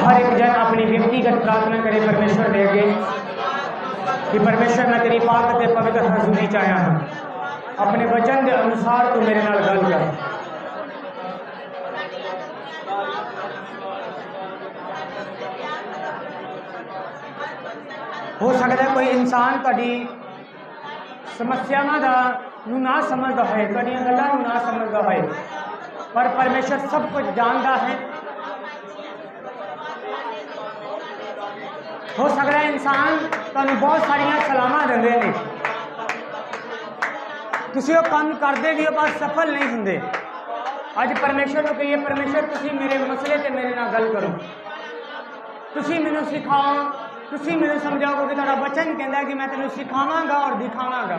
हर एक जन अपनी व्यक्तिगत प्रार्थना करे परमेश्वर दे अगे कि परमेश्वर मैं तेरी पाक ते पवित्र हजूरी च आया हाँ, अपने वचन के अनुसार तू मेरे नाल गल कर। हो सकता है कोई इंसान तुहाडी समस्यावां दा नूं ना समझदा है, तुहाडीआं गल्लां नूं ना समझदा है, पर परमेश्वर सब कुछ जानता है। हो सकता है इंसान तुहानूं बहुत सारिया सलाहां दिंदे ने, तुसीं वो काम करदे भी हो पर सफल नहीं हुंदे। अज परमेश्वर नूं कहिए परमेश्वर तुसीं मेरे मसले ते मेरे नाल गल करो, तुसीं मैनूं सिखाओ, तुसीं मैनूं समझाओ कि तुहाडा वचन कहंदा है कि मैं तैनूं सिखावांगा और दिखावांगा।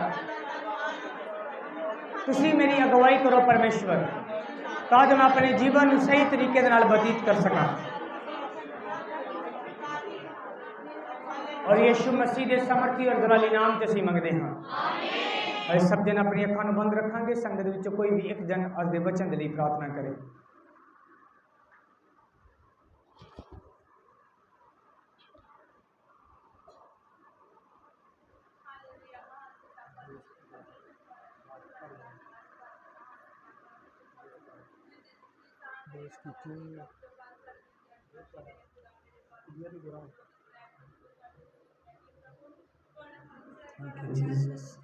तुसीं मेरी अगुवाई करो परमेश्वर, तां जो मैं अपने जीवन नूं सही तरीके दे नाल बतीत कर सकां। और यीशु मसीह के समर्थी और दलाली नाम से असीं मंगदे हां। असीं सब जन अपनी अखां नूं बंद रखांगे, संगत विच कोई भी एक जन अज दे वचन दे लई प्रार्थना करे। Thank you, Jesus.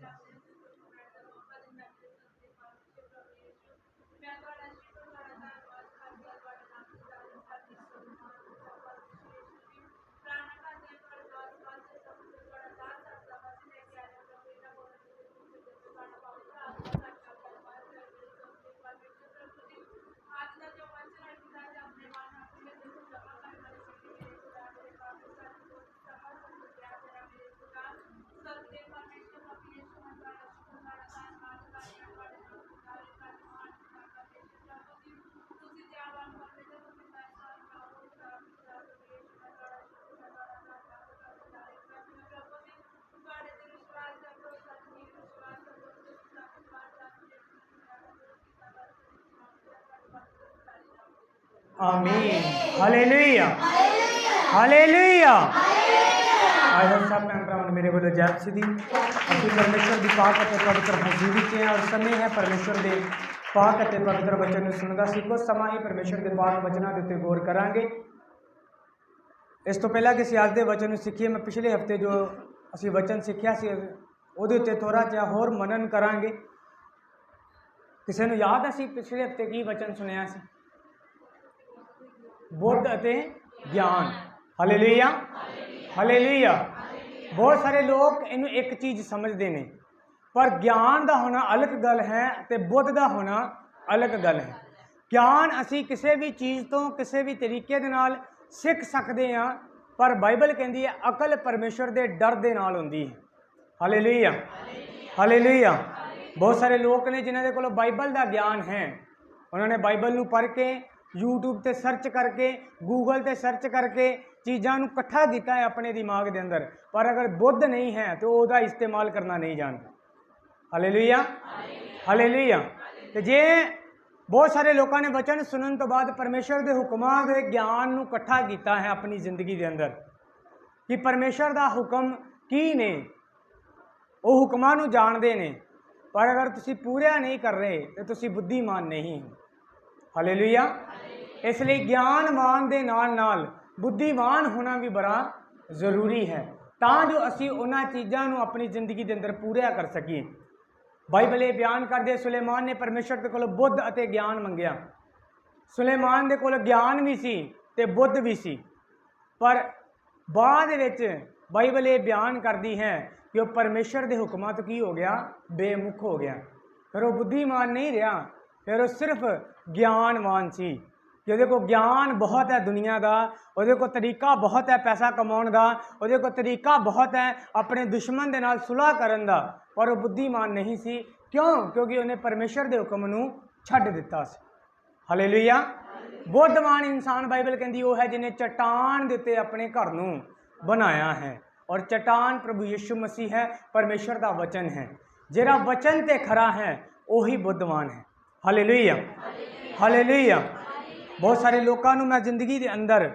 आमीन, हालेलुया, हालेलुया। आज सब भैन मेरे वालों जय मसीह। असीं परमेश्वर की पाक और पवित्र हजूरी च हैं और समय है परमेश्वर के पाक और पवित्र वचन नूं सुणन दा। असीं कुछ समा ही परमेश्वर के पाक वचनों के उत्ते गौर करांगे। इस तो पहला कि असीं अज दे वचन नूं सीखीए, मैं पिछले हफ्ते जो असीं वचन सीखिया सी उहदे उत्ते थोड़ा जिहा होर मनन करांगे। किसी नूं याद असीं पिछले हफ्ते की वचन सुनिया सी? बुद्ध अते ज्ञान। Hallelujah, hallelujah. बहुत सारे लोग इनू एक चीज़ समझते हैं, पर ज्ञान का होना अलग गल है तो बुद्ध का होना अलग गल है। ज्ञान असी किसी भी चीज़ तो किसी भी तरीके दे नाल सीख सकते हैं, पर बाइबल कहती है अकल परमेश्वर के डर के नाल होंदी है। Hallelujah, hallelujah. बहुत सारे लोग ने जिन्होंने कोल बाइबल का ज्ञान है, उन्होंने बाइबल नूं पढ़ के यूट्यूब ते सर्च करके गूगल ते सर्च करके चीज़ों को इकट्ठा किया है अपने दिमाग के अंदर, पर अगर बुद्ध नहीं है तो वह इस्तेमाल करना नहीं जानता। Hallelujah, hallelujah. तो जे बहुत सारे लोगों ने वचन सुनने तो बाद परमेश्वर के हुक्मां के ज्ञान को इकट्ठा किया है अपनी जिंदगी के अंदर कि परमेश्वर का हुक्म की ने, वो हुक्मां नूं जानते हैं, पर अगर तुसी पूरा नहीं कर रहे तो तुसी बुद्धिमान नहीं हो। हालेलुया। इसलिए ज्ञानवान के नाल नाल बुद्धिमान होना भी बड़ा जरूरी है, तां जो असी उन्हां चीज़ों को अपनी जिंदगी के अंदर पूरा कर सकीए। बाइबल ये बयान करदे सुलेमान ने परमेश्वर के कोल बुद्ध अते ज्ञान मंगिया। सुलेमान के कोल ज्ञान भी सी ते बुद्ध भी सी, पर बाद विच बाइबल ये बयान करती है कि वह परमेश्वर के हुक्मां तो की हो गया, बेमुख हो गया। फिर वह बुद्धिमान नहीं रहा, फिर वह सिर्फ ज्ञानवान सी कि वो ज्ञान बहुत है दुनिया का, वो तरीका बहुत है पैसा कमाने का, वो तरीका बहुत है अपने दुश्मन के नाल सुलह करन दा, पर वह बुद्धिमान नहीं सी। क्यों? क्योंकि उन्हें परमेश्वर के हुक्म नूं छड्ड दिता सी। हालेलुया। बुद्धिमान इंसान बाइबल कहती वो है जिन्हें चट्टान के उत्ते अपने घर नूं बनाया है, और चट्टान प्रभु यीशु मसीह है, परमेश्वर का वचन है। जिहड़ा वचन ते खरा है वही बुद्धिमान है। Hallelujah, hallelujah. बहुत सारे लोगों को मैं जिंदगी के अंदर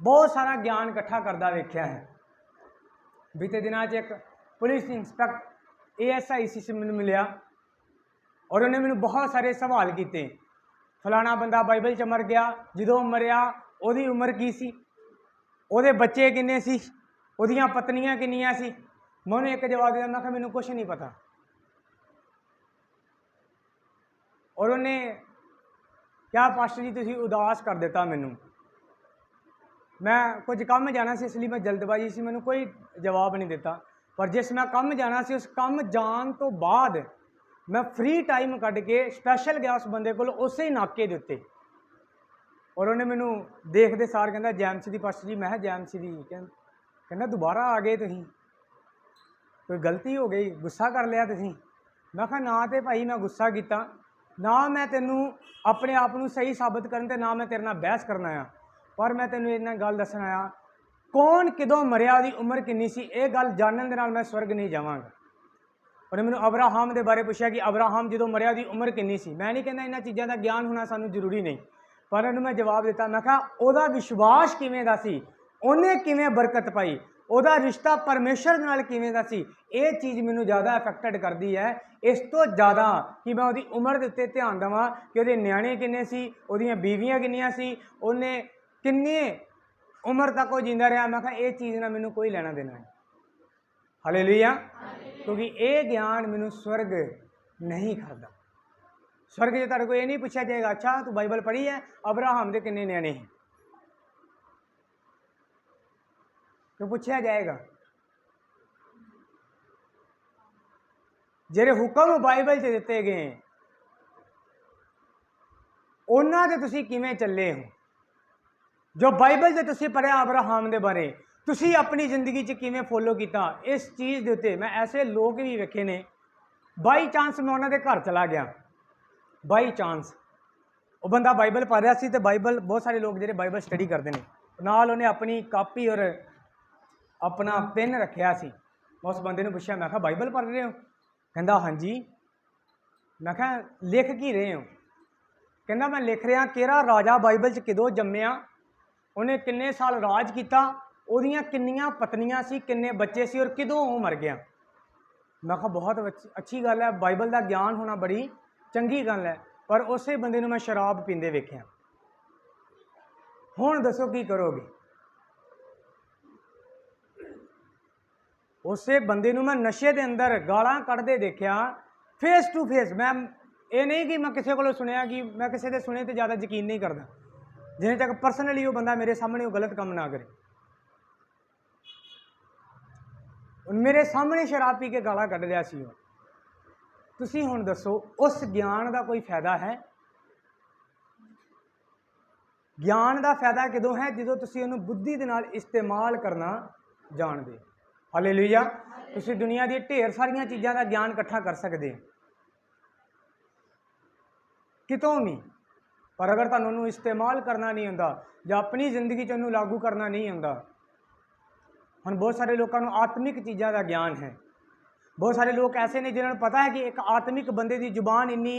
बहुत सारा ज्ञान इकट्ठा करता वेख्या है। बीते दिनों एक पुलिस इंस्पैक्टर ASI से मैंने मिलिया और उन्हें मैंने बहुत सारे सवाल किए। फलाना बंदा बाइबल च मर गया, जो मरिया उहदी उम्र की सी, उहदे बच्चे किन्ने सी, उहदियां पत्नियां किन्नियां सी। मैं उन्हें एक जवाब दिया, मैं कहा मैनू कुछ नहीं पता। और उन्हें क्या पास्टर जी तुसीं उदास कर दिता मैनू। मैं कुछ काम जाना सी, इसलिए मैं जल्दबाजी से मैनू कोई जवाब नहीं दिता। पर जिस मैं काम जाना सी, उस काम जान तो बाद मैं फ्री टाइम कढ़ के स्पैशल गया उस बंदे को उस ही नाके के उत्ते। और उन्हें मैनू देखते सार कहता जैमसी दी पास्टर जी। मैं जैमसी दी कहना दोबारा आ गए तुसीं, कोई गलती हो गई, गुस्सा कर लिया तुसीं। मैं कहा ना तो भाई मैं गुस्सा किया, ना मैं तेनू अपने आप को सही साबित करन, ना मैं तेरे नाल बहस करना आया। पर मैं तेनू इन्ना गल दसन आया, कौन किदों मरिया, उहदी उम्र किन्नी सी, ये गल जानन दे नाल मैं स्वर्ग नहीं जावांगा। उन्हें मैनू अब्राहम के बारे पूछा कि अब्राहम जो मरिया की उम्र किन्नी सी। मैं नहीं कहना इन्हां चीज़ों का ज्ञान होना सानू जरूरी नहीं, पर उन्होंने मैं जवाब दिता। मैं कहा उहदा विश्वास किवें दा सी, उन्हें किवें बरकत पाई, उहदा रिश्ता परमेश्वर नाल किवें दा सी, ये चीज़ मैनू ज़्यादा अफेक्टेड करती है इस तो ज़्यादा कि मैं उहदी उम्र के उत्ते ध्यान देवां कि उहदे न्याणे किन्ने सी, उहदियां बीवियां किन्नियां सी, उन्हें किन्नी उम्र तक वो जींदा रहा। मैं कहा ये चीज़ ना मैनू कोई लेना देना है। हालेलुया। क्योंकि ये ज्ञान मैनू स्वर्ग नहीं करता। स्वर्ग जो तेरे को ये नहीं पूछा जाएगा, अच्छा तू बाइबल पढ़ी है, अब्राहम के किन्ने न्याणे हैं, तो पूछा जाएगा। जेरे हुक्म बाइबल च दिते गए उन्हां दे तुसीं किवें चले हो, जो बाइबल च तुसीं पढ़िया अब्राहम के बारे, तुसीं अपनी जिंदगी च किवें फॉलो किया। इस चीज़ के उत्ते मैं ऐसे लोग भी वेखे ने, बाई चांस मैं उन्होंने घर चला गया, बाई चांस वो बंदा बाइबल पढ़ रहा सी, तो बाइबल बहुत सारे लोग जो बाइबल स्टडी करते हैं, नाल उन्हें अपनी कापी और अपना पेन रखा सी। मैं उस बंदे ने पूछा, मैं कहा बाइबल पढ़ रहे हो? कहता हाँ जी। मैं कहा लिख की रहे हो? कहता मैं लिख रहा किहड़ा राजा बाइबल च किदों जम्मिया, उन्हें किन्ने साल राज किया, उहदियां किन्नियां पत्नियां सी, किन्ने बच्चे सी, और किदों वो मर गया। मैं कहा बहुत अच्छी गल है, बाइबल का ज्ञान होना बड़ी चंगी गल है। पर उस बंदे मैं शराब पींदे वेख्या। हुण दसो की करोगे? उस बंदे मैं नशे के अंदर गालां कढ़दे देखा फेस टू फेस। मैं ये नहीं कि मैं किसी को सुनिया, कि मैं किसी के सुने तो ज़्यादा यकीन नहीं करता, जिन्हें तक परसनली वो बंदा मेरे सामने वो गलत काम ना करे। मेरे सामने शराब पी के गाला कढ़ लिया सी। तुसीं हुण दसो उस ज्ञान का कोई फायदा है? ज्ञान का फायदा किदों है? जो तुसीं उहनूं बुद्धि दे नाल इस्तेमाल करना जानदे। हालेलुया। तुसीं दुनिया दी ढेर सारियां चीज़ां का ज्ञान इकट्ठा कर सकते कितों भी, पर अगर तुहानूं उहनूं इस्तेमाल करना नहीं आउंदा जां अपनी जिंदगी च उहनूं लागू करना नहीं आउंदा। हुण बहुत सारे लोगों को आत्मिक चीज़ों का ज्ञान है, बहुत सारे लोग ऐसे ने जिन्होंने पता है कि एक आत्मिक बंदे की जुबान इन्नी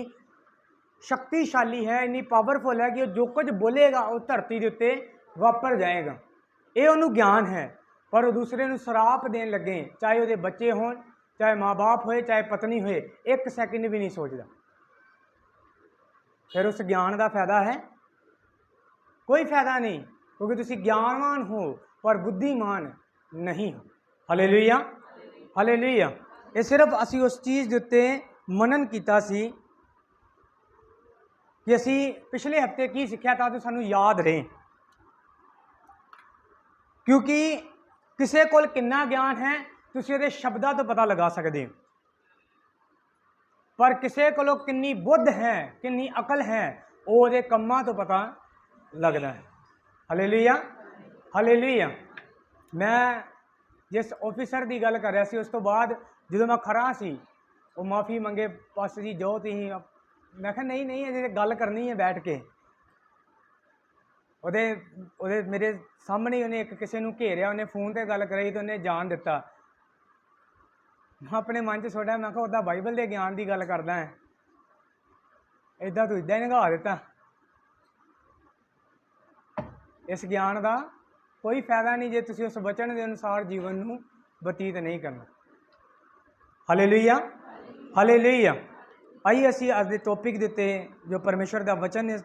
शक्तिशाली है, इन्नी पावरफुल है कि जो कुछ बोलेगा वो धरती के उत्ते वापर जाएगा। ये उन्होंने ज्ञान है। पर वो दूसरे को सराप देन लगे, चाहे वो बच्चे होन, चाहे माँ बाप होए, चाहे पत्नी होए, एक सैकेंड भी नहीं सोचता। फिर उस ज्ञान का फायदा है? कोई फायदा नहीं, क्योंकि तुसीं ज्ञानवान हो पर बुद्धिमान नहीं हो। हालेलुया। हालेलुया। ये सिर्फ असी उस चीज़ के उत्ते मनन किया सी कि असी पिछले हफ्ते की सीखा था, तो सानू याद रहे। क्योंकि किसी को कितना ज्ञान है तुसीं उहदे शब्दां तो पता लगा सकते हो, पर किसी को किन्नी बुद्ध है, किन्नी अकल है, वो उहदे कम्मां तो पता लगता है। हालेलुया। हालेलुया। मैं जिस ऑफिसर की गल कर रहा सी, उस तो बाद जो मैं खड़ा सी, वो माफ़ी मंगे, पास्टर जी जो तुसीं, मैं कहा नहीं नहीं अजे गल करनी है बैठ के। ਉਹਦੇ मेरे सामने उन्हें एक किसी को घेरिया, उन्हें फोन पर गल कराई तो उन्हें जान दिता। मैं अपने मन च सोचा, मैं कहा बाइबल के ज्ञान की गल करदा है, इदा तू इदा ही नगा दिता। इस ज्ञान का कोई फायदा नहीं जे तुसीं उस वचन के अनुसार जीवन नूं बतीत नहीं करना। Hallelujah, hallelujah. आइए असी अज दे टॉपिक दे उत्ते जो परमेश्वर का वचन है,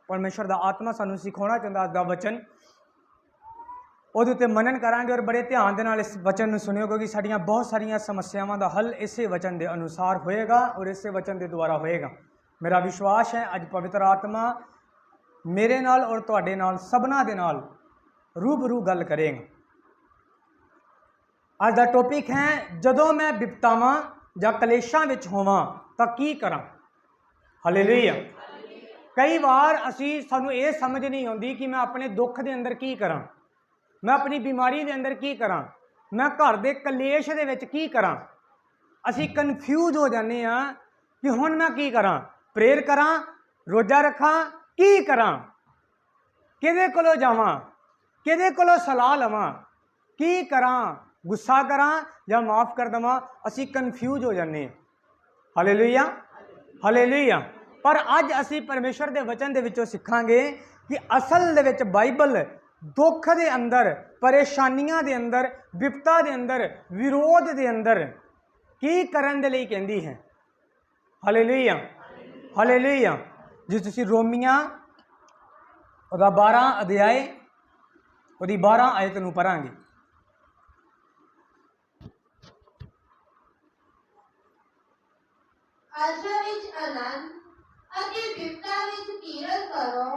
परमेश्वर का आत्मा सानूं सिखाउणा चाहुंदा अज दा वचन, ਉਹਦੇ ਉੱਤੇ मनन करांगे और बड़े ध्यान दे नाल इस वचन ਨੂੰ सुनियो, क्योंकि साड़ियां बहुत सारिया समस्यावां का हल इसे वचन के अनुसार होएगा और इसे वचन के द्वारा होएगा। मेरा विश्वास है अज पवित्र आत्मा मेरे नाल और तुहाडे नाल सबना दे नाल रूबरू गल करेगा। अज दा टॉपिक है जदों मैं विपतावां जां कलेशां विच होवां तां की करां। हालेलुया। कई बार असी सानू ये समझ नहीं आती कि मैं अपने दुख के अंदर की करां, मैं अपनी बीमारी के अंदर की करां, मैं घर के कलेश दे विच की करां। असी कन्फ्यूज हो जाने कि हुण मैं की करां, प्रेयर करां, रोजा रखां, की करां, किहदे कोलों जावां, किहदे कोलों सलाह लवां, की करां, गुस्सा करां या माफ़ कर देवां। असी कन्फ्यूज हो जाने। Hallelujah, hallelujah. पर अज असी परमेश्वर के वचन दे विचों सिखांगे कि असल दे विच बाइबल दुख के अंदर, परेशानियां के अंदर, विपता के अंदर, विरोध के अंदर की करन दे लई कहंदी है। Hallelujah, hallelujah. जे तुसीं रोमियां ओदा 12 अध्याय ओदी 12 आयत नूं पढ़ांगे। आशा विच आनंद अति विपता विच धीरज करो,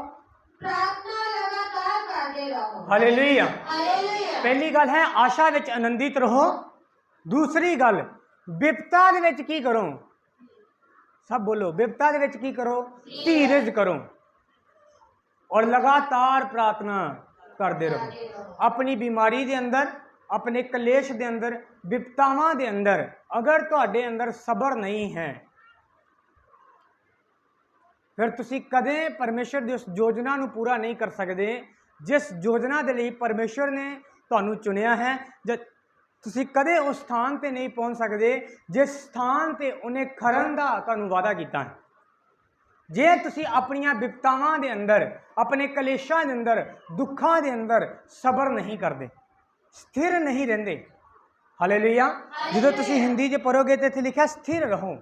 प्रार्थना लगातार करते रहो। हालेलुया। हालेलुया। पहली गल है आशा विच आनंदित रहो। दूसरी गल विपता दे विच की करो, सब बोलो, विपता दे विच की करो, धीरज करो और लगातार प्रार्थना करते रहो। अपनी बीमारी के अंदर, अपने कलेश के अंदर, विपतावां के अंदर अगर तुहाडे अंदर सबर नहीं है फिर तुसी कदे परमेश्वर की उस योजना नूं पूरा नहीं कर सकते जिस योजना के लिए परमेश्वर ने तुहानूं चुनिया है। जब तुसी कदे उस स्थान ते नहीं पहुँच सकते जिस स्थान ते उन्हें खड़न का तुहानूं वादा किया है। जे तुसी अपनियां विपतावां दे अंदर, अपने कलेशां दे अंदर, दुखां दे अंदर सबर नहीं करते, स्थिर नहीं रहंदे। हालेलुया। जो तुसी हिंदी च पढ़ोगे तो इत्थे लिखा स्थिर रहो।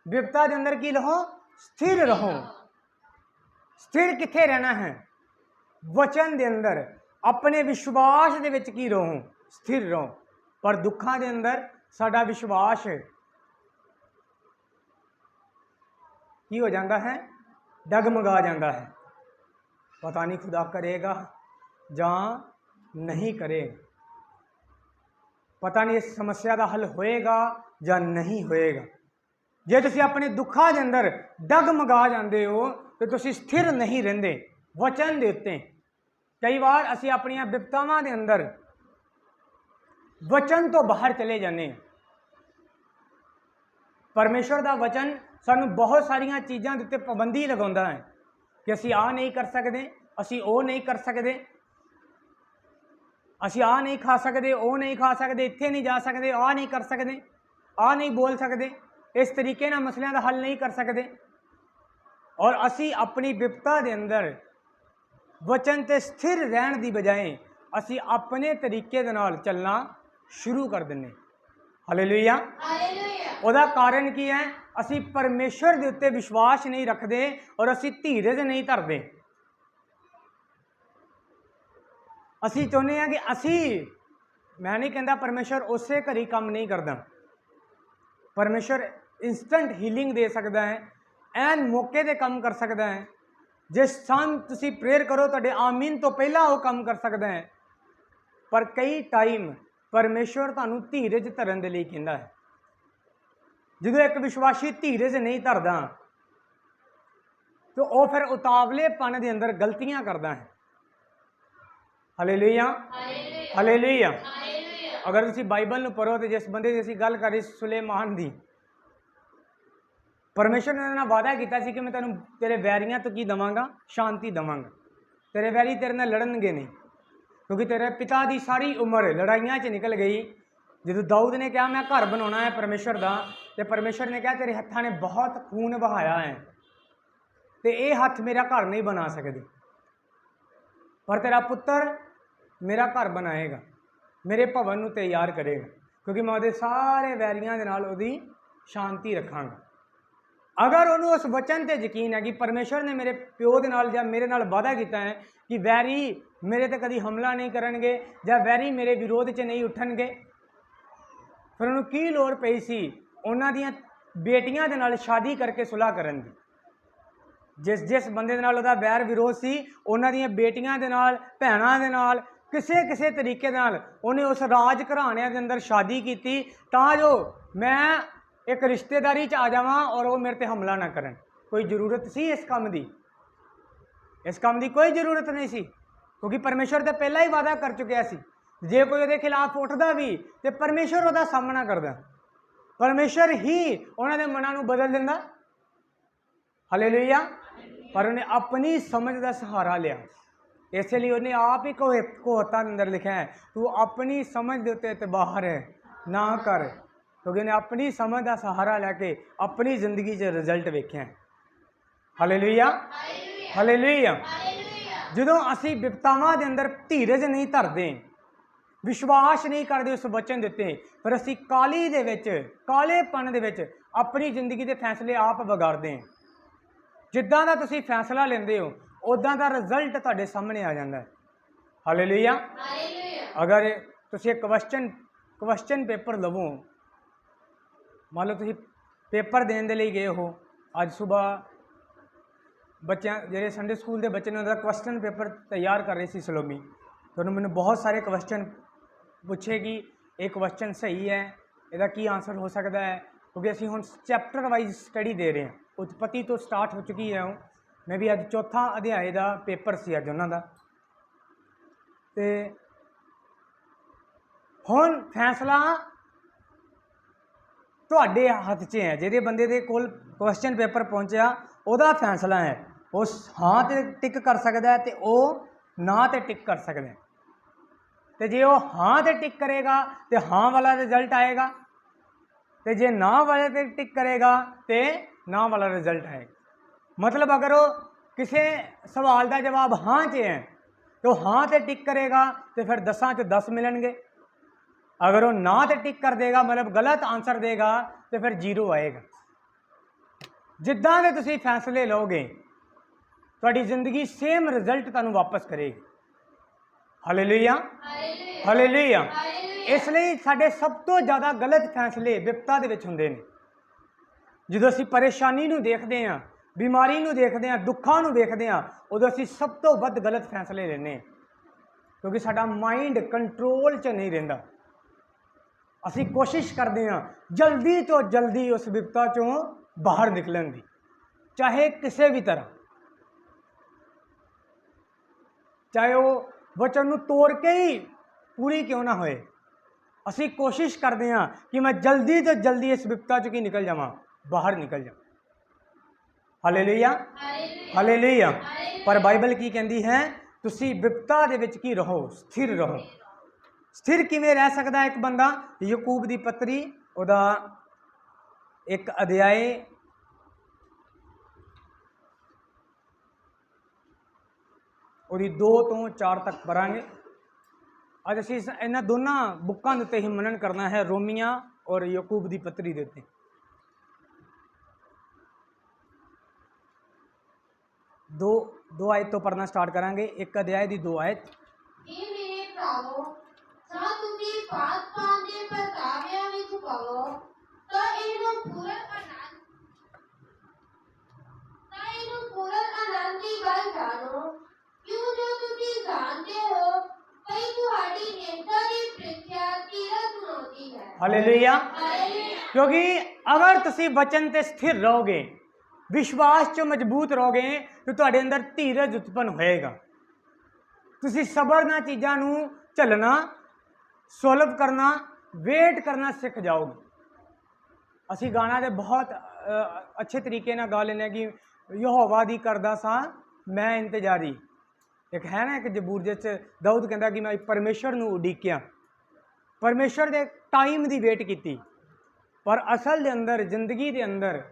विपता के अंदर की रहो, स्थिर रहो। स्थिर किथे रहना है? वचन के अंदर, अपने विश्वास दे विच की रहो, स्थिर रहो। पर दुखों के अंदर साडा विश्वास की हो जाता है, डगमगा जाता है। पता नहीं खुदा करेगा या नहीं करेगा, पता नहीं इस समस्या का हल होएगा या नहीं होएगा। जे तुसी अपने दुखों के अंदर डगमगा जाते हो तो तुसी स्थिर नहीं रहंदे वचन दे उत्ते। कई बार असी अपनी विपतावां के अंदर वचन तो बाहर चले जाने। परमेश्वर का वचन सानू बहुत सारिया चीज़ों के उत्ते पाबंदी लगाउंदा है कि असी आ नहीं कर सकते, असी वो नहीं कर सकते, असी आ नहीं खा सकते, वो नहीं खा सकते, इत्थे नहीं जा सकते, आ नहीं कर सकते, आ नहीं बोल सकते, इस तरीके ना मसलों का हल नहीं कर सकते। और असी अपनी विपता के अंदर वचन ते स्थिर रहन की बजाय असी अपने तरीके दे नाल चलना शुरू कर दें। हालेलुया। उसका कारण की है? असी परमेश्वर के उत्ते विश्वास नहीं रखते और असी धीरज नहीं धरते। असी चाहते हैं कि असी, मैं नहीं कहता परमेश्वर उसे घरी काम नहीं करता। परमेश्वर इंस्टेंट हीलिंग दे सकता है, एन मौके ते काम कर सकता है। जिस स्थान तुसी प्रेयर करो तो आमीन तो पहला वो काम कर सकता है। पर कई टाइम परमेश्वर तुहानूं धीरज धरन दे लई कहंदा है। जो एक विश्वासी धीरज नहीं धरदा तो वह फिर उतावलेपन के अंदर गलतियां करता है। Hallelujah, hallelujah. अगर तुसी बाइबल नूं पढ़ो तो जिस बंदे की असीं गल कर रहे सुलेमान दी, परमेश्वर ने उन्होंने वादा किया कि मैं तेन तेरे वैरियां तो की देवांगा, शांति देवांगा। तेरे वैरी तेरे नाल लड़नगे नहीं, क्योंकि तेरे पिता की सारी उम्र लड़ाइयां च निकल गई। जो दाऊद ने कहा मैं घर बनाना है परमेश्वर का, तो परमेश्वर ने कहा तेरे हत्थां ने बहुत खून बहाया है तो ये हथ मेरा घर नहीं बना सकते, पर तेरा पुत्र मेरा घर बनाएगा, मेरे भवन ਨੂੰ ਤਿਆਰ ਕਰੇਗਾ, क्योंकि मैं ਉਹਦੇ ਸਾਰੇ ਵੈਰੀਆਂ ਦੇ ਨਾਲ ਉਹਦੀ ਸ਼ਾਂਤੀ ਰੱਖਾਂਗਾ। अगर ਉਹਨੂੰ उस वचन ਤੇ ਯਕੀਨ है कि परमेश्वर ने मेरे ਪਿਓ ਦੇ ਨਾਲ ਜਾਂ ਮੇਰੇ ਨਾਲ ਵਾਅਦਾ ਕੀਤਾ ਹੈ कि ਵੈਰੀ ਮੇਰੇ ਤੇ ਕਦੀ ਹਮਲਾ ਨਹੀਂ ਕਰਨਗੇ ਜਾਂ ਵੈਰੀ ਮੇਰੇ ਵਿਰੋਧ 'ਚ ਨਹੀਂ ਉੱਠਣਗੇ, ਫਿਰ ਉਹਨੂੰ ਕੀ ਲੋੜ ਪਈ ਸੀ ਉਹਨਾਂ ਦੀਆਂ ਬੇਟੀਆਂ ਦੇ ਨਾਲ ਸ਼ਾਦੀ ਕਰਕੇ ਸੁਲ੍ਹਾ ਕਰਨ ਦੀ। ਜਿਸ ਬੰਦੇ ਦੇ ਨਾਲ ਉਹਦਾ ਵੈਰ ਵਿਰੋਧ ਸੀ, ਉਹਨਾਂ ਦੀਆਂ ਬੇਟੀਆਂ ਦੇ ਨਾਲ, ਭੈਣਾਂ ਦੇ ਨਾਲ ਕਿਸੇ ਤਰੀਕੇ ਨਾਲ ਉਹਨੇ ਉਸ ਰਾਜ ਘਰਾਣਿਆਂ ਦੇ ਅੰਦਰ ਸ਼ਾਦੀ ਕੀਤੀ ਤਾਂ ਜੋ ਮੈਂ ਇੱਕ ਰਿਸ਼ਤੇਦਾਰੀ 'ਚ ਆ ਜਾਵਾਂ ਔਰ ਉਹ ਮੇਰੇ ਤੇ ਹਮਲਾ ਨਾ ਕਰਨ। ਕੋਈ ਜ਼ਰੂਰਤ ਸੀ ਇਸ ਕੰਮ ਦੀ? ਇਸ ਕੰਮ ਦੀ ਕੋਈ ਜ਼ਰੂਰਤ ਨਹੀਂ ਸੀ, ਕਿਉਂਕਿ ਪਰਮੇਸ਼ਵਰ ਤਾਂ ਪਹਿਲਾਂ ਹੀ ਵਾਅਦਾ ਕਰ ਚੁੱਕਿਆ ਸੀ। ਜੇ ਕੋਈ ਉਹਦੇ ਖਿਲਾਫ ਉੱਠਦਾ ਵੀ ਤੇ ਪਰਮੇਸ਼ਵਰ ਉਹਦਾ ਸਾਹਮਣਾ ਕਰਦਾ, ਪਰਮੇਸ਼ਵਰ ਹੀ ਉਹਨਾਂ ਦੇ ਮਨਾਂ ਨੂੰ ਬਦਲ ਦਿੰਦਾ। ਹਾਲੇਲੂਇਆ। ਪਰ ਉਹਨੇ ਆਪਣੀ ਸਮਝ ਦਾ ਸਹਾਰਾ ਲਿਆ, ਇਸੇ ਲਈ ਉਹਨੇ ਆਪ ਹੀ ਕਹਾਵਤਾਂ ਦੇ ਅੰਦਰ ਲਿਖਿਆ ਹੈ, ਤੂੰ ਆਪਣੀ ਸਮਝ ਦੇ ਉੱਤੇ ਇਤਬਾਰ ਨਾ ਕਰ, ਕਿਉਂਕਿ ਉਹਨੇ ਆਪਣੀ ਸਮਝ ਦਾ ਸਹਾਰਾ ਲੈ ਕੇ ਆਪਣੀ ਜ਼ਿੰਦਗੀ 'ਚ ਰਿਜ਼ਲਟ ਵੇਖਿਆ। Hallelujah, hallelujah. ਜਦੋਂ ਅਸੀਂ ਵਿਪਤਾਵਾਂ ਦੇ ਅੰਦਰ ਧੀਰਜ ਨਹੀਂ ਧਰਦੇ, ਵਿਸ਼ਵਾਸ ਨਹੀਂ ਕਰਦੇ ਉਸ ਵਚਨ ਦੇ ਉੱਤੇ, ਫਿਰ ਅਸੀਂ ਕਾਲੀ ਦੇ ਵਿੱਚ, ਕਾਲੇਪਨ ਦੇ ਵਿੱਚ ਆਪਣੀ ਜ਼ਿੰਦਗੀ ਦੇ ਫੈਸਲੇ ਆਪ ਵਿਗਾੜਦੇ ਹਾਂ। ਜਿੱਦਾਂ ਦਾ ਤੁਸੀਂ ਫੈਸਲਾ ਲੈਂਦੇ ਹੋ ਉੱਦਾਂ ਦਾ ਰਿਜ਼ਲਟ ਤੁਹਾਡੇ ਸਾਹਮਣੇ ਆ ਜਾਂਦਾ ਹੈ। ਹਾਲੇਲੂਇਆ। ਅਗਰ ਤੁਸੀਂ ਇੱਕ ਕੁਐਸਚਨ ਪੇਪਰ ਲਵੋ, ਮੰਨ ਲਓ ਤੁਸੀਂ ਪੇਪਰ ਦੇਣ ਦੇ ਲਈ ਗਏ ਹੋ, ਅੱਜ ਸਵੇਰ ਬੱਚਿਆਂ ਜਿਹੜੇ ਸੰਡੇ ਸਕੂਲ ਦੇ ਬੱਚੇ ਨੇ ਉਹਦਾ ਕੁਐਸਚਨ ਪੇਪਰ ਤਿਆਰ ਕਰ ਰਹੇ ਸੀ ਸਲੋਮੀ, ਤੁਹਾਨੂੰ ਮੈਨੂੰ ਬਹੁਤ ਸਾਰੇ ਕੁਐਸਚਨ ਪੁੱਛੇ ਕਿ ਇਹ ਕੁਐਸਚਨ ਸਹੀ ਹੈ, ਇਹਦਾ ਕੀ ਆਨਸਰ ਹੋ ਸਕਦਾ ਹੈ, ਕਿਉਂਕਿ ਅਸੀਂ ਹੁਣ ਚੈਪਟਰ ਵਾਈਜ਼ ਸਟੱਡੀ ਦੇ ਰਹੇ ਹਾਂ। ਉਤਪਤੀ ਤੋਂ ਸਟਾਰਟ ਹੋ ਚੁੱਕੀ ਹੈ, ਮੈਂ ਵੀ ਅੱਜ ਚੌਥਾ ਅਧਿਆਏ ਦਾ ਪੇਪਰ ਸੀ ਅੱਜ ਉਹਨਾਂ ਦਾ। ਤੇ ਹੁਣ ਫੈਸਲਾ ਤੁਹਾਡੇ ਹੱਥ 'ਚ ਹੈ। ਜਿਹੜੇ ਬੰਦੇ ਦੇ ਕੋਲ ਕੁਐਸਚਨ ਪੇਪਰ ਪਹੁੰਚਿਆ ਉਹਦਾ ਫੈਸਲਾ ਹੈ, ਉਹ ਹਾਂ 'ਤੇ ਟਿਕ ਕਰ ਸਕਦਾ ਹੈ ਤੇ ਉਹ ਨਾ 'ਤੇ ਟਿਕ ਕਰ ਸਕਦਾ ਹੈ। ਤੇ ਜੇ ਉਹ ਹਾਂ 'ਤੇ ਟਿਕ ਕਰੇਗਾ ਤੇ ਹਾਂ ਵਾਲਾ ਰਿਜ਼ਲਟ ਆਏਗਾ, ਤੇ ਜੇ ਨਾ ਵਾਲੇ 'ਤੇ ਟਿਕ ਕਰੇਗਾ ਤੇ ਨਾ ਵਾਲਾ ਰਿਜ਼ਲਟ ਆएगा। मतलब अगर वो किसी सवाल का जवाब हाँ च है तो हाँ तो टिक करेगा तो फिर 10 च 10 मिलणगे। अगर वो ना तो टिक कर देगा, मतलब गलत आंसर देगा, तो फिर 0 आएगा। जिद्दां दे तुसीं फैसले लोगे तुहाडी जिंदगी सेम रिजल्ट तुहानूं वापस करेगी। Hallelujah, hallelujah. इसलिए साडे सब तो ज़्यादा गलत फैसले विपता दे विच हुंदे ने। ਜਦੋਂ ਅਸੀਂ ਪਰੇਸ਼ਾਨੀ ਨੂੰ ਦੇਖਦੇ ਹਾਂ, ਬਿਮਾਰੀ ਨੂੰ ਦੇਖਦੇ ਹਾਂ, ਦੁੱਖਾਂ ਨੂੰ ਦੇਖਦੇ ਹਾਂ, ਉਦੋਂ ਅਸੀਂ ਸਭ ਤੋਂ ਵੱਧ ਗਲਤ ਫੈਸਲੇ ਲੈਂਦੇ ਹਾਂ, ਕਿਉਂਕਿ ਸਾਡਾ ਮਾਈਂਡ ਕੰਟਰੋਲ 'ਚ ਨਹੀਂ ਰਹਿੰਦਾ। ਅਸੀਂ ਕੋਸ਼ਿਸ਼ ਕਰਦੇ ਹਾਂ ਜਲਦੀ ਤੋਂ ਜਲਦੀ ਉਸ ਵਿਪਤਾ 'ਚੋਂ ਬਾਹਰ ਨਿਕਲਣ ਦੀ, ਚਾਹੇ ਕਿਸੇ ਵੀ ਤਰ੍ਹਾਂ, ਚਾਹੇ ਉਹ ਵਚਨ ਨੂੰ ਤੋੜ ਕੇ ਹੀ ਪੂਰੀ ਕਿਉਂ ਨਾ ਹੋਏ। ਅਸੀਂ ਕੋਸ਼ਿਸ਼ ਕਰਦੇ ਹਾਂ ਕਿ ਮੈਂ ਜਲਦੀ ਤੋਂ ਜਲਦੀ ਇਸ ਵਿਪਤਾ 'ਚੋਂ ਨਿਕਲ ਜਾਵਾਂ, बाहर निकल जाओ। Hallelujah, hallelujah. पर बाइबल की कहती है तुसी विपता दे विच की रहो, स्थिर रहो। स्थिर किवें रह सकदा एक बंदा? याकूब दी पत्री उहदा एक अध्याय उहदी 2 ਤੋਂ 4 तक पढ़ांगे। अज असीं इन्हां दोनों बुकां दे उत्ते ही मनन करना है, रोमिया और याकूब दी पत्री दे उत्ते। दो आयत तो पढ़ना स्टार्ट करांगे, एक अध्याय दी 2 आयत। हे मेरे भरावो, जा तुसी बात पांदे परताविਆਂ ਵਿੱਚ ਪਵੋ ਤਾਂ ਇਹਨੂੰ ਪੂਰਨ ਆਨੰਦ ਦੀ ਗੱਲ ਜਾਣੋ, ਕਿਉਂ ਜੋ ਤੁਸੀਂ ਜਾਣਦੇ ਹੋ ਕਈ ਤੁਹਾਡੀ ਨਿੰਦਾ ਦੀ ਪ੍ਰੀਖਿਆ ਤੀਰਥ ਬਣਾਉਂਦੀ ਹੈ। हालेलुया। ਹਾਲੇਲੂਇਆ। क्योंकि अगर तुसी वचन ते स्थिर रहोगे, विश्वास च मजबूत रहोगे, तो तुहाडे अंदर धीरज उत्पन्न होएगा। तुसी सबर नाल चीज़ां नूं झलना, सोल्व करना, वेट करना सीख जाओगे। असी गाना तो बहुत अच्छे तरीके नाल गा लेने कि यहोवा दी करदा सां मैं इंतजारी। एक है ना एक जबूर जिस दाऊद कहता कि मैं परमेश्वर नूं उडीकिया, परमेश्वर दे टाइम दी वेट की। पर असल दे अंदर जिंदगी दे अंदर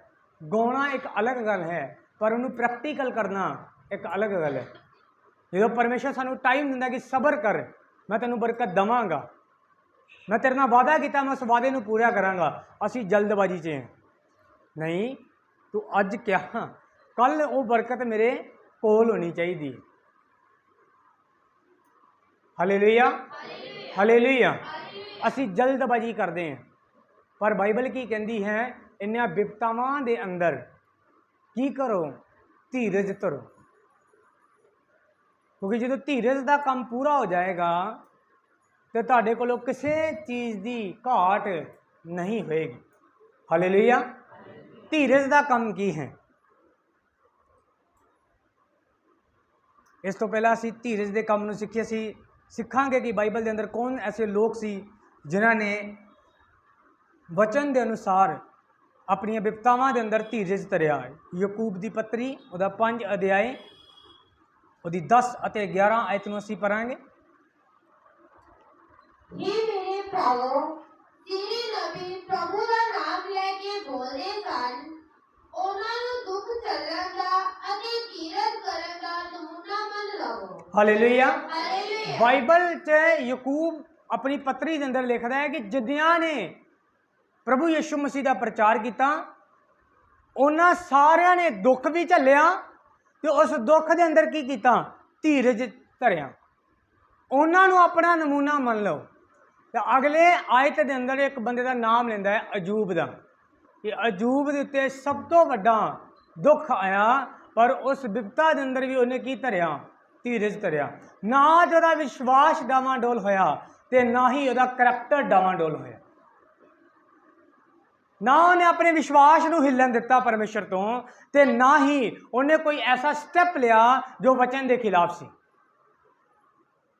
गाना एक अलग गल है, पर उन्होंने प्रैक्टिकल करना एक अलग गल है। जो परमेश्वर सानू टाइम दिंदा कि सबर कर, मैं तेनों बरकत देवांगा, मैं तेरे नाल वादा किया, मैं उस वादे नूं पूरा करांगा। असी जल्दबाजी च हैं नहीं, तू अज क्या कल वो बरकत मेरे कोल होनी चाहिए। Hallelujah, hallelujah. असी जल्दबाजी करते हैं, पर बाइबल की कहती है इन्हां विपतावां दे अंदर की करो, धीरज धरो, क्योंकि जो धीरज का काम पूरा हो जाएगा तो तुहाडे कोलों किसी चीज़ की घाट नहीं होएगी। हालेलुया। धीरज का काम की है? इस तो पहला असी धीरज के काम नूं सीखिए, असी सीखांगे कि बाइबल के अंदर कौन ऐसे लोग सी जिन्हां ने वचन के अनुसार अपनी विपतावां के अंदर धीरज धरिया। याकूब की पत्री उहदा 5 अध्याय उहदी 10 ਅਤੇ 11 आयत नूं असीं पढ़ांगे। हे मेरे भरावो, ਜਿਹੜੇ ਨਬੀ ਪ੍ਰਭੂ ਦਾ ਨਾਮ ਲੈ ਕੇ ਬੋਲਦੇ ਸਨ, ਉਹਨਾਂ ਨੂੰ ਦੁੱਖ ਝੱਲਣ ਦਾ ਅਤੇ ਧੀਰਜ ਕਰਨ ਦਾ ਨਮੂਨਾ ਮੰਨ ਲਵੋ। हालेलुया। ਹਾਲੇਲੂਇਆ। बाइबल च याकूब अपनी पत्री के अंदर लिखता है कि जिन्हां ने प्रभु यीशु मसीह का प्रचार किया, उन्हां सारियां ने दुख भी झल्लिया तो उस दुख के अंदर की किया, धीरज धरिया। उन्हां नूं अपना नमूना मान लो। तो अगले आयत के अंदर एक बंदे का नाम लेंदा है अजूब का, कि अजूब के उत्ते सब तो वड्डा दुख आया, पर उस विपता के अंदर भी उन्हें की धरिया, धीरज धरिया। ना तो उसका विश्वास डावाडोल होया ते ना ही उसका करैक्टर डावाडोल होया। ना उन्हें अपने विश्वास नूं हिलन दिता परमेश्वर तो, ते ना ही उन्हें कोई ऐसा स्टैप लिया जो वचन के खिलाफ सी।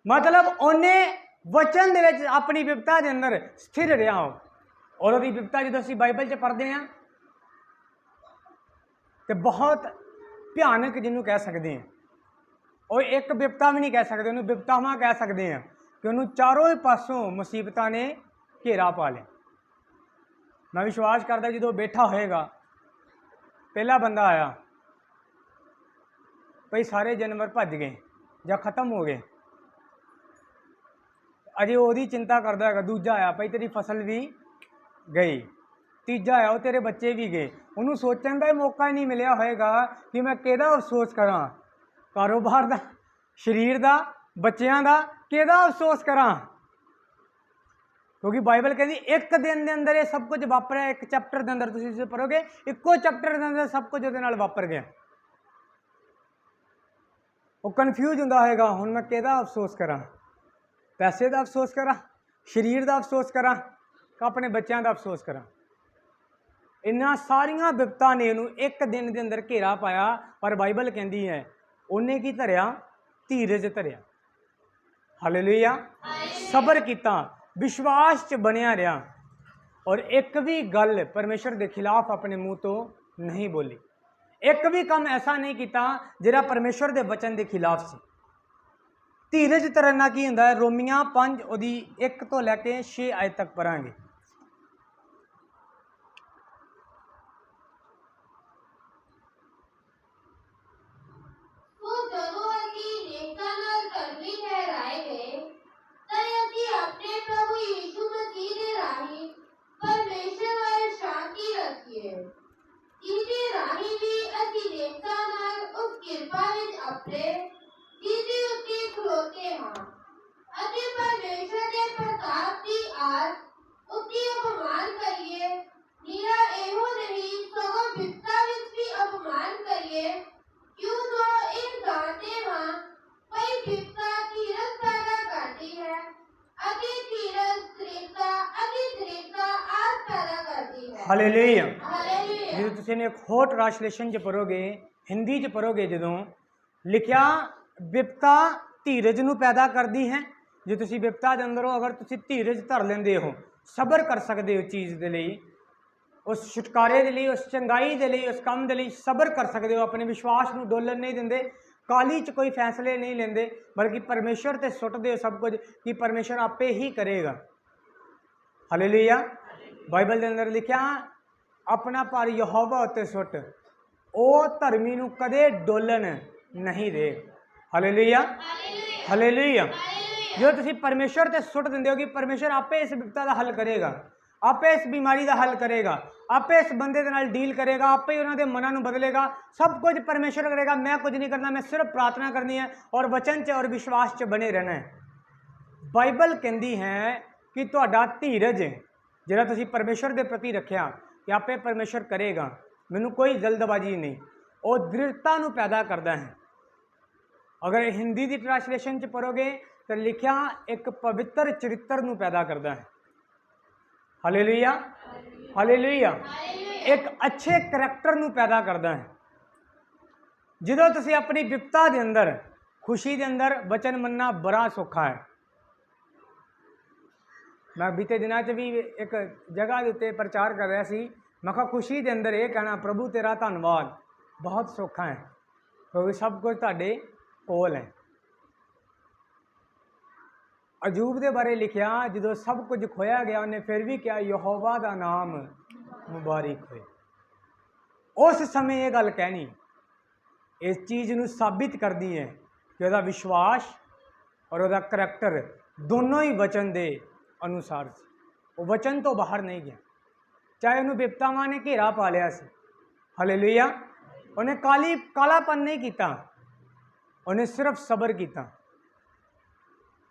मतलब उन्हें वचन दे विच अपनी विपता के अंदर स्थिर रहा हो। और उसकी विपता जो असीं बाइबल च पढ़ते हैं तो बहुत भयानक जिन्हों कह सकते हैं, और एक विपता भी नहीं कह सकते, उन्होंने विपतावां कह सकते हैं कि उन्होंने चारों ही पासों मुसीबतां ने घेरा पा लिया। मैं विश्वास करता जो बैठा होएगा, पहला बंदा आया भाई सारे जानवर भज गए या खत्म हो गए, अजे वो चिंता करता है। दूजा आया भाई तेरी फसल भी गई, तीजा आया वो तेरे बच्चे भी गए। उन्होंने सोचने का मौका ही नहीं मिलया होएगा कि मैं किहदा अफसोस करा, कारोबार का, शरीर का, बच्चों का किहदा अफसोस करा। क्योंकि बाइबल कहती एक दिन के अंदर ये सब कुछ वापरिया। एक चैप्टर के अंदर तुसीं पढ़ोगे, इक्को चैप्टर के अंदर सब कुछ उहदे नाल वापर गया। वो कन्फ्यूज हुंदा होएगा हुण मैं किहदा अफसोस करा, पैसे का अफसोस करा, शरीर का अफसोस करा, अपने बच्चों का अफसोस करा। इन्हां सारियां विपता ने उन्होंने एक दिन के अंदर घेरा पाया, पर बाइबल कहती है उन्हें की धरिया, धीरज धरिया। हालेलुया। सबर किया, विश्वास च बनिया रहा, और एक भी गल परमेश्वर के खिलाफ अपने मुँह तो नहीं बोली। एक भी काम ऐसा नहीं किया जिहड़ा परमेश्वर के वचन के खिलाफ से। धीरज धरना की हुंदा है? रोमिया 5 उहदी 1 तो लैके 6 आयत तक पढ़ांगे। तो ਜਦੋਂ ਅਸੀਂ ਨੇਕਾਂ ਨਾਲ ਧਰਮੀ ਠਹਿਰਾਏ ਗਏ, ਤਾਂ ਅਸੀਂ ਆਪਣੇ ਪ੍ਰਭੂ ਯੀਸ਼ੂ ਮਸੀਹ ਦੇ ਰਾਹੀਂ ਪਰਮੇਸ਼ਰ ਵੱਲ ਸ਼ਾਂਤੀ ਰੱਖੀਏ। ਜਿਹਦੇ ਰਾਹੀਂ ਵੀ ਅਸੀਂ ਨੇਕਾਂ ਨਾਲ ਉਸ ਕਿਰਪਾ ਵਿੱਚ ਆਪਣੇ ਜਿਹਦੇ ਉੱਤੇ ਖਲੋਤੇ ਹਾਂ, ਅਤੇ ਪਰਮੇਸ਼ਰ ਦੇ ਪ੍ਰਤਾਪ ਦੀ ਆਸ ਉੱਤੇ ਅਪਮਾਨ ਕਰੀਏ। ਨਿਰਾ ਇਹੋ ਨਹੀਂ, ਸਗੋਂ ਵਿਪਤਾ ਵਿੱਚ ਵੀ ਅਪਮਾਨ ਕਰੀਏ, क्यों तो इन जानते हाँ भाई विपता धीरज पैदा करती है, अति धीरज दृढ़ता, अति दृढ़ता आस पैदा करती है। हालेलुया। हालेलुया। जो तुसीं एक होर ट्रांसलेशन च पढ़ोगे, हिंदी च पढ़ोगे, जो लिखिया विपता धीरज नूं पैदा करती है। जो तुसीं विपता के अंदर हो, अगर तुसीं धीरज धर लेंदे हो, सबर कर सकते हो चीज़ के लिए, उस छुटकारे के लिए, उस चंगाई के लिए, उस काम के लिए सबर कर सकते हो। अपने विश्वास को डोलन नहीं देंगे, काली च कोई फैसले नहीं लेंदे, बल्कि परमेश्वर ते सुटते हो सब कुछ कि परमेश्वर आपे ही करेगा। हालेलुया। बाइबल के अंदर लिखा अपना पर यहोवा उत्ते सुट, ओ धर्मी नूं कदे डोलन नहीं दे। Hallelujah, hallelujah. जो तुसीं परमेश्वर ते सुट दिंदे हो कि परमेश्वर आपे इस विपता का हल करेगा, आपे इस बीमारी का हल करेगा, आपे इस बंदे दे नाल डील करेगा, आपे ही उन्होंने मनां नूं बदलेगा, सब कुछ परमेश्वर करेगा। मैं कुछ नहीं करना, मैं सिर्फ प्रार्थना करनी है और वचन च और विश्वास च बने रहना है। बाइबल कहती है कि तुहाडा धीरज जिहड़ा तुसीं परमेश्वर के प्रति रखिया कि आपे परमेश्वर करेगा, मैनूं कोई जल्दबाजी नहीं, वो दृढ़ता नूं पैदा करता है। अगर हिंदी की ट्रांसलेशन च पढ़ोगे तो लिखिया एक पवित्र चरित्र नूं पैदा करता है। Hallelujah, hallelujah. एक अच्छे करैक्टर नूं पैदा करता है। ਜਦੋਂ ਤੁਸੀਂ अपनी विपता के अंदर खुशी के अंदर वचन मनना बड़ा सौखा है। मैं बीते दिनों भी एक जगह के उत्ते प्रचार कर रहा सी, मैं कहा खुशी के अंदर ये कहना प्रभु तेरा धन्यवाद बहुत सौखा है क्योंकि सब कुछ तुहाडे कोल है। अजूब के बारे लिखिया जो सब कुछ खोया गया उन्हें फिर भी क्या यहोवा का नाम मुबारक होए। उस समय ये गल कहनी इस चीज़ नूं साबित करती है कि वह विश्वास और वह करैक्टर दोनों ही वचन के अनुसार से, वो वचन तो बाहर नहीं गया। चाहे उन्होंने विपतावां ने घेरा पा लिया से, हालेलुया, उन्हें कालापन नहीं किया, उन्हें सिर्फ सबर किया।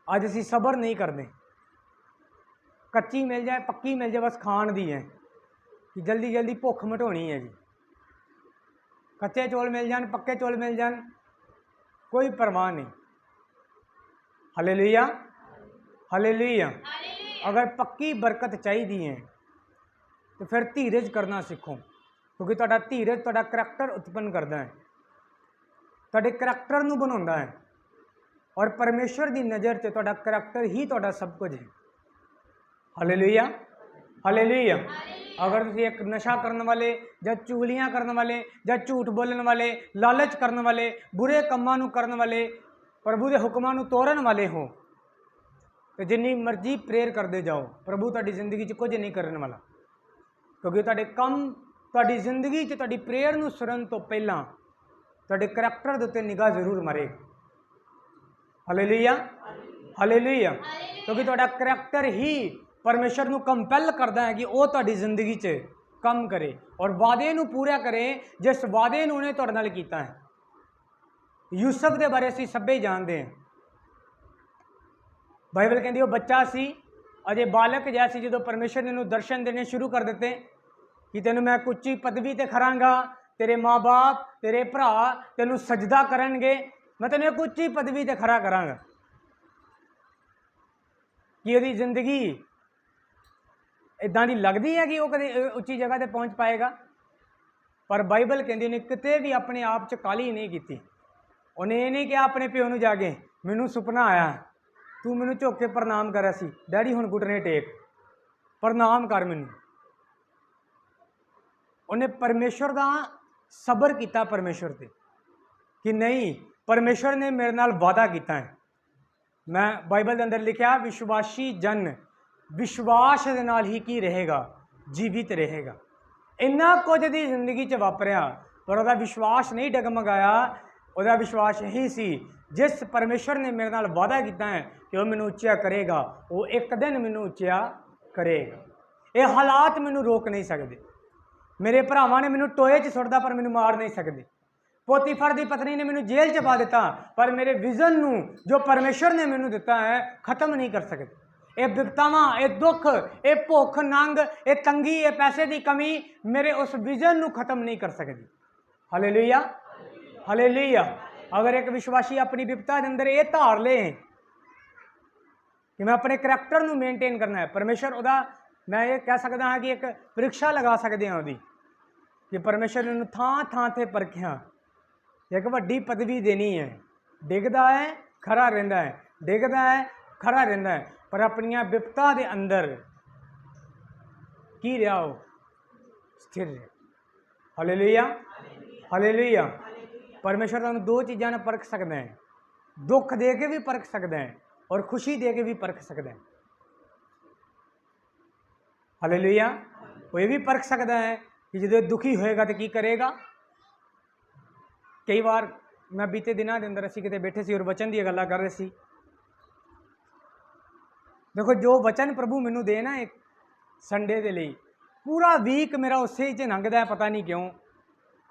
अज असीं सबर नहीं करते, कच्ची मिल जाए पक्की मिल जाए बस खाण दी है कि जल्दी जल्दी भुख मिटानी है जी। कच्चे चौल मिल जान पक्के चौल मिल जान कोई परवाह नहीं। Hallelujah, hallelujah. अगर पक्की बरकत चाहिए है तो फिर धीरज करना सीखो क्योंकि तुहाडा धीरज तुहाडा करैक्टर उत्पन्न करता है, तुहाडे करैक्टर नूं बनाउंदा है और परमेश्वर की नज़र से तुहाडा करैक्टर ही तुहाडा सब कुछ है। Hallelujah, hallelujah. अगर तुसीं एक नशा करने वाले या चुगलियां करने वाले या झूठ बोलने वाले लालच करने वाले बुरे कामां नूं करने वाले प्रभु के हुक्मां नूं तोड़न वाले हो तो जिन्नी मर्जी प्रेयर करते जाओ प्रभु तुहाडी जिंदगी च कुछ नहीं करने वाला क्योंकि तुहाडे कम तुहाडी जिंदगी च तुहाडी प्रेयर नूं सुनन तो पहला तुहाडे करैक्टर दे उत्ते निगाह जरूर मारेगा। Hallelujah, hallelujah. क्योंकि तुहाडा करैक्टर ही परमेश्वर नूं कंपैल करता है कि वह तुहाडी जिंदगी च काम करे और वादे नूं पूरा करे जिस वादे नूं उन्हें तुहाडे नाल कीता है। यूसुफ के बारे असीं सभे जानते हैं। बाइबल कहती वो बच्चा सी अजे बालक जैसी जो परमेश्वर ने उन्हें दर्शन देने शुरू कर देते कि तेन मैं एक उच्ची पदवी ते खरांगा, तेरे माँ बाप तेरे भरा तेनों सजदा करनगे, मैं तेन एक उच्ची पदवी ते खड़ा करांगा कि उसकी जिंदगी इदां दी लगती है कि वह कभी उच्ची जगह पर पहुँच पाएगा। पर बाइबल कहती उन्हें किते भी अपने आप च काली नहीं की। उन्हें ये नहीं कहा अपने प्यो नूं जाके मैनू सुपना आया तू मैनू झुक के प्रणाम करा सी डैडी हुण घुटने टेक प्रणाम कर मैनू। उन्हें परमेश्वर का सबर किया परमेश्वर से कि नहीं परमेश्वर ने मेरे नाल वादा किया है। मैं बाइबल के अंदर लिखा विश्वासी जन विश्वास के नाल ही की रहेगा जीवित रहेगा। इन्ना कुछ दी जिंदगी च वापरिया पर वह विश्वास नहीं डगमगाया। वह विश्वास यही सी जिस परमेश्वर ने मेरे नाल वादा किया है कि वह मैनू उच्चा करेगा, वो एक दिन मैनू उच्चा करेगा। ये हालात मैनू रोक नहीं सकते। मेरे भरावां ने मैनू टोए च सुट्टदा पर मैनू मार नहीं सकते। पोतीफर की पत्नी ने मैनू जेल च पा दिता पर मेरे विजन नू जो परमेश्वर ने मैनू दिता है खत्म नहीं कर सकते। ये विपतावां, ये दुख, ये भुख नंग, ये तंगी, ये पैसे की कमी मेरे उस विजन नू खत्म नहीं कर सकती। Hallelujah, hallelujah. अगर एक विश्वासी अपनी विपता के अंदर ये धार ले कि मैं अपने करैक्टर नू मेनटेन करना है, परमेश्वर उदा मैं ये कह सकता हाँ कि एक परीक्षा लगा सकते हैं उसकी कि परमेश्वर ने थां थां ते परखिया एक वड्डी पदवी देनी है। डिगदा है खरा रहिंदा है, डिगदा है खरा रहिंदा है पर अपनिया विपता के अंदर की रहा हो स्थिर रहे। Hallelujah, hallelujah. परमेश्वर तुहानू दो चीज़ों ने परख सकता है, दुख दे के भी परख सकता है और खुशी दे के भी परख सकता है। हालेलुया। वो ये भी परख सकता है कि जो दुखी होएगा तो की करेगा। कई बार मैं बीते दिनों के अंदर असीं किते बैठे सी और वचन दी गल्लां कर रहे सी देखो जो वचन प्रभु मैनू दे ना एक संडे के लिए पूरा वीक मेरा उसे च लंघदा है, पता नहीं क्यों।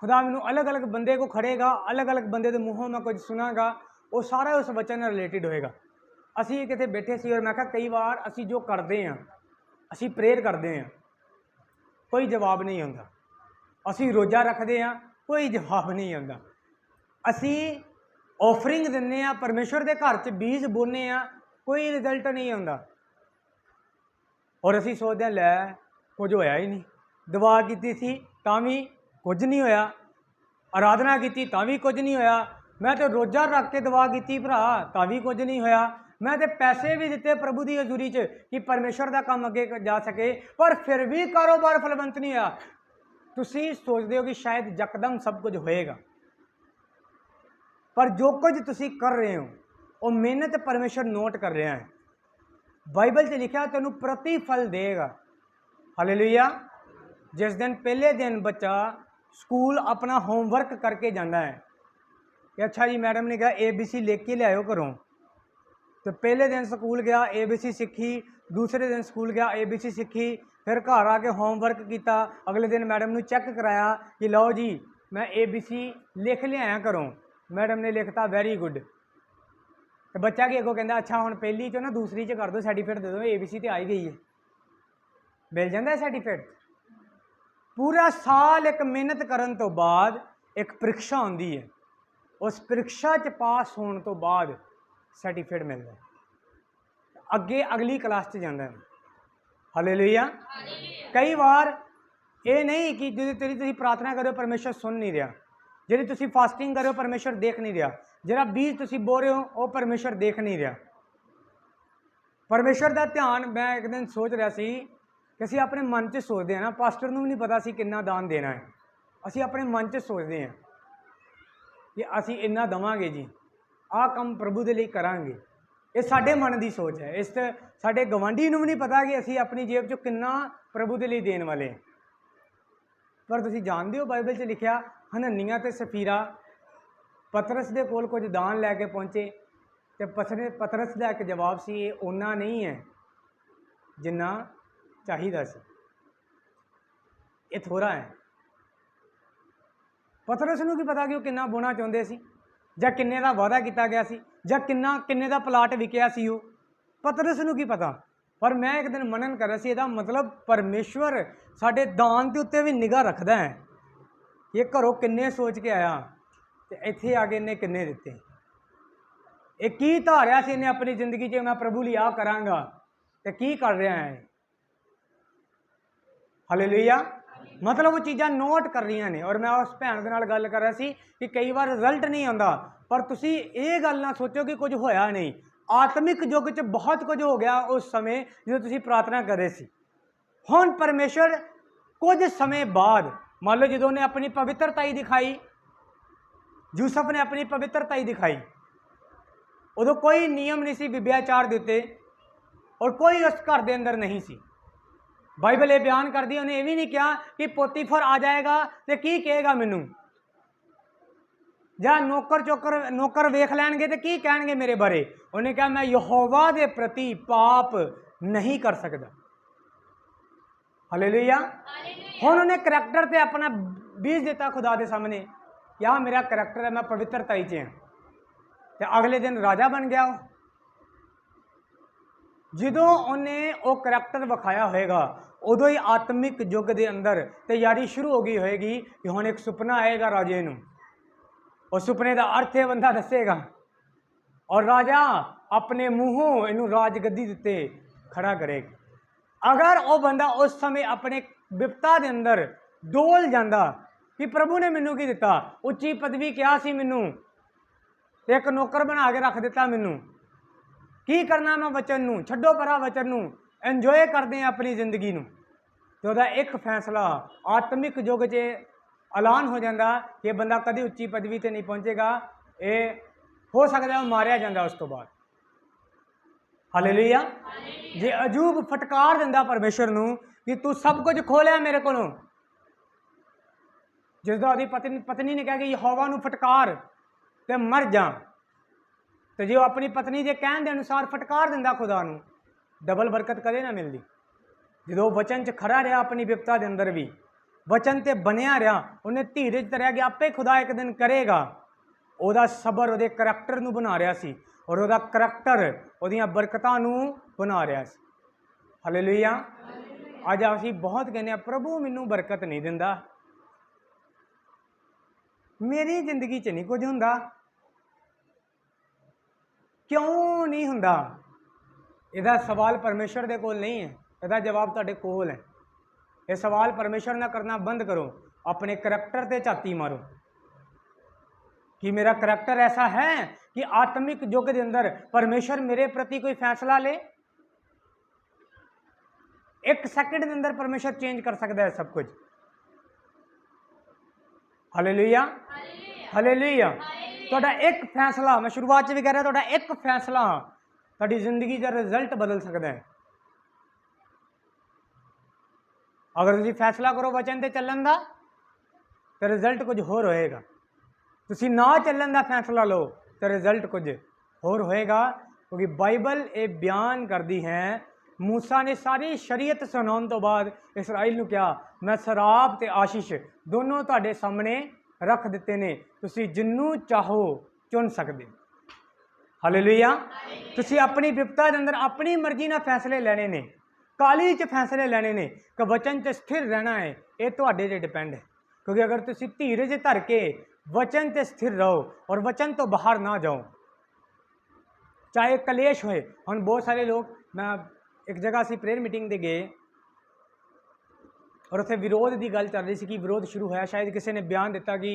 खुदा मैनू अलग अलग बंदे को खड़ेगा, अलग अलग बंदे के मूँहों मैं कुछ सुनागा, वो सारा उस वचन नाल रिलेटिड होएगा। असी कितने बैठे सी और मैं कहा कई बार असी जो करते हैं, असी प्रेयर करते हैं, कोई जवाब नहीं आता। असी रोज़ा रखते हैं, कोई जवाब नहीं आता। असी ऑफरिंग दिंदे हैं, परमेश्वर के घर च बीज बोने हैं, कोई रिजल्ट नहीं आता। और असी सोचते हैं लै कुछ होया ही नहीं, दुआ की सी तां भी कुछ नहीं होया, आराधना की तां भी कुछ नहीं होया, मैं तो रोज़ा रख के दुआ की भरा तां भी कुछ नहीं होया, मैं तो पैसे भी दिते प्रभु की हजूरी च कि परमेश्वर का काम अगे जा सके, पर फिर भी कारोबार फलवंत नहीं होया। तुसी सोचते हो कि शायद यकदम सब कुछ होएगा, पर जो कुछ तुसी कर रहे हो वो मेहनत परमेश्वर नोट कर रहा है। बाइबल से लिखा तेनू प्रतिफल देगा। हालेलुया। जिस दिन पहले दिन बच्चा स्कूल अपना होमवर्क करके जाता है कि अच्छा जी मैडम ने कहा ABC लेके ले आयो घरों, तो पहले दिन स्कूल गया ABC सीखी, दूसरे दिन स्कूल गया ABC सीखी, फिर घर आके होमवर्क किया, अगले दिन मैडम ने चेक कराया कि लो जी मैं ABC लिख लिया घरों, मैडम ने लिखता वेरी गुड, तो बच्चा कि अगों कहता अच्छा हम पहली चो ना दूसरी च कर दो सर्टिफिकेट दे दो, ABC तो आई गई है, मिल जाता है सर्टिफिकेट। पूरा साल एक मेहनत करन तो बाद एक परीक्षा आती है, उस परीक्षा च पास होने तो बाद सर्टिफिकेट मिलता है, अगे अगली क्लास च जाता है। हालेलुया। कई बार ये नहीं कि जी तेरी प्रार्थना करो परमेश्वर सुन नहीं रहा, जी तुसी फास्टिंग करो परमेश्वर देख नहीं रहा, जरा बीज तुसी बो रहे हो वो परमेश्वर देख नहीं रहा। परमेश्वर का ध्यान मैं एक दिन सोच रहा सी कि असी अपने मन च सोचते हैं ना, पास्टर नूं भी नहीं पता असी कितना दान देना है, असी अपने मन च सोचते हैं कि असी इन्ना देवांगे जी, आह काम प्रभु के लिए करांगे, ये साडे मन की सोच है। इस साडे गवांढी नूं भी नहीं पता कि असी अपनी जेब चो कितना प्रभु के लिए देने वाले हैं। पर तुसी जानते हो बाइबल च लिखा हननिया ते सफीरा पतरस दे कोल कुछ दान लैके पहुँचे, तो पतरस का एक जवाब सी ये उन्ना नहीं है जिन्ना चाहिदा सी, ये थोड़ा है। पतरस नूं की पता कि वो कितना बोना चाहते सी, जां किन्ने दा वादा किया गया सी, जां किन्ने दा प्लाट विकिया सी, वो पतरस नूं की पता। पर मैं एक दिन मनन कर रहा सी, इहदा मतलब परमेश्वर साडे दान के उत्ते भी निगाह रखदा है, ये घरों किन्ने सोच के आया तो इत्थे आके इन्हें किन्ने दिते, ये की धारिया सी इन्हें अपनी जिंदगी च मैं प्रभु लिए आ करांगा, तो की कर रहा है। हालेलुया। मतलब वो चीज़ां नोट कर रही ने। और मैं उस भैन के नाल गल कर रहा सी कि कई बार रिजल्ट नहीं आता, पर तुसी ये गल ना सोचो कि कुछ होया नहीं, आत्मिक युग च बहुत कुछ हो गया उस समय जो तुसी प्रार्थना कर रहे सी। हुण परमेश्वर कुछ समय बाद मान लो जो उन्हें अपनी पवित्रता ही दिखाई, यूसुफ ने अपनी पवित्रता ही दिखाई, उदों कोई नियम नहीं सी विभ्याचार देते और कोई उस घर के अंदर नहीं सी। बाइबल ये बयान कर दी, उन्हें यह भी नहीं कहा कि पोतीफर आ जाएगा तो की कहेगा मैनू, या नौकर वेख लैणगे तो की कहणगे मेरे बारे। उन्हें कहा मैं यहोवा के प्रति पाप नहीं कर सकता। हालेलुया। हुण उन्हें करैक्टर से अपना बीज दिता खुदा के सामने, क्या मेरा करैक्टर है, मैं पवित्रता ही च हां, तो अगले दिन राजा बन गया। जो उन्हें वो करैक्टर विखाया होएगा उदों ही आत्मिक युग के अंदर तैयारी शुरू हो गई होएगी कि हुण एक सुपना आएगा राजे नूं, उस सुपने का अर्थ ये बंदा दसेगा और राजा अपने मूहों इनू राजगद्दी दिते खड़ा करेगा। अगर वो बंदा उस समय अपने विपता के अंदर डोल जाता कि प्रभु ने मैनू की दिता, उच्ची पदवी क्या सी मैनू, एक नौकर बना के रख दिता, मैनू की करना, मैं वचन नूं छड्डो परा, वचन नूं एंजॉय करते हैं अपनी जिंदगी नूं, तो वह एक फैसला आत्मिक युग च ऐलान हो जाता कि यह बंदा कभी उच्ची पदवी से नहीं पहुँचेगा, ये हो सकता है मारिया जाता उस तो बाद। हालेलुया। जे अजूब फटकार दिंदा परमेश्वर नूं कि तू सब कुछ खो लिया मेरे कोलों, जिसदा उसकी पत्नी ने कहा कि यहोवा नूं फटकार ते मर जा, तो जो अपनी पत्नी के कहने के अनुसार फटकार दिंदा खुदा नूं, डबल बरकत कदे ना मिलती। जो वचन च खड़ा रहा अपनी विपता के अंदर भी, वचन ते बनया रहा, उन्हें धीरज ते रह गया, आपे खुदा एक दिन करेगा। ਉਹਦਾ ਸਬਰ ਉਹਦੇ ਕਰੈਕਟਰ ਨੂੰ ਬਣਾ ਰਿਹਾ ਸੀ ਔਰ ਉਹਦਾ ਕਰੈਕਟਰ ਉਹਦੀਆਂ ਬਰਕਤਾਂ ਨੂੰ ਬਣਾ ਰਿਹਾ ਸੀ। ਹਾਲੇਲੂਇਆ। ਅੱਜ ਅਸੀਂ ਬਹੁਤ ਕਹਿੰਦੇ ਆ ਪ੍ਰਭੂ ਮੈਨੂੰ ਬਰਕਤ ਨਹੀਂ ਦਿੰਦਾ, ਮੇਰੀ ਜ਼ਿੰਦਗੀ 'ਚ ਨਹੀਂ ਕੁਝ ਹੁੰਦਾ। ਕਿਉਂ ਨਹੀਂ ਹੁੰਦਾ? ਇਹਦਾ ਸਵਾਲ ਪਰਮੇਸ਼ਰ ਦੇ ਕੋਲ ਨਹੀਂ ਹੈ, ਇਹਦਾ ਜਵਾਬ ਤੁਹਾਡੇ ਕੋਲ ਹੈ। ਇਹ ਸਵਾਲ ਪਰਮੇਸ਼ਰ ਨਾਲ ਕਰਨਾ ਬੰਦ ਕਰੋ, अपने करैक्टर ते झाती मारो कि मेरा करैक्टर ऐसा है कि आत्मिक युग के अंदर परमेश्वर मेरे प्रति कोई फैसला ले, एक सेकंड के अंदर परमेश्वर चेंज कर सकता है सब कुछ। Hallelujah hallelujah. ਤੁਹਾਡਾ एक फैसला, मैं शुरुआत भी कह रहा, ਤੁਹਾਡਾ एक फैसला ਤੁਹਾਡੀ जिंदगी का रिजल्ट बदल सकता है। अगर तुम फैसला करो वचन से चलन का तो रिजल्ट कुछ होर होएगा, तुम ना चलन का फैसला लो तो रिजल्ट कुछ होर होएगा। क्योंकि बाइबल ये बयान करती है, मूसा ने सारी शरीयत सुनाने तो बाद इसराइल को कहा, मैं शराब ते आशीष दोनों तुहाडे सामने रख दिते ने, तुसी जिन्नू चाहो चुन सकते। हालेलुया। तुसी अपनी विपता के अंदर अपनी मर्जी ना फैसले लेने ने, काली च फैसले लेने ने कि वचन च स्थिर रहना है, ये तुहाडे ते डिपेंड है। क्योंकि अगर तुसी धीरज धर के वचन ते स्थिर रहो और वचन तो बाहर ना जाओ, चाहे कलेश होए। हम बहुत सारे लोग, मैं एक जगह असी प्रेयर मीटिंग दे गए और उत्थे विरोध की गल चल रही थी कि विरोध शुरू होया, शायद किसी ने बयान दिता कि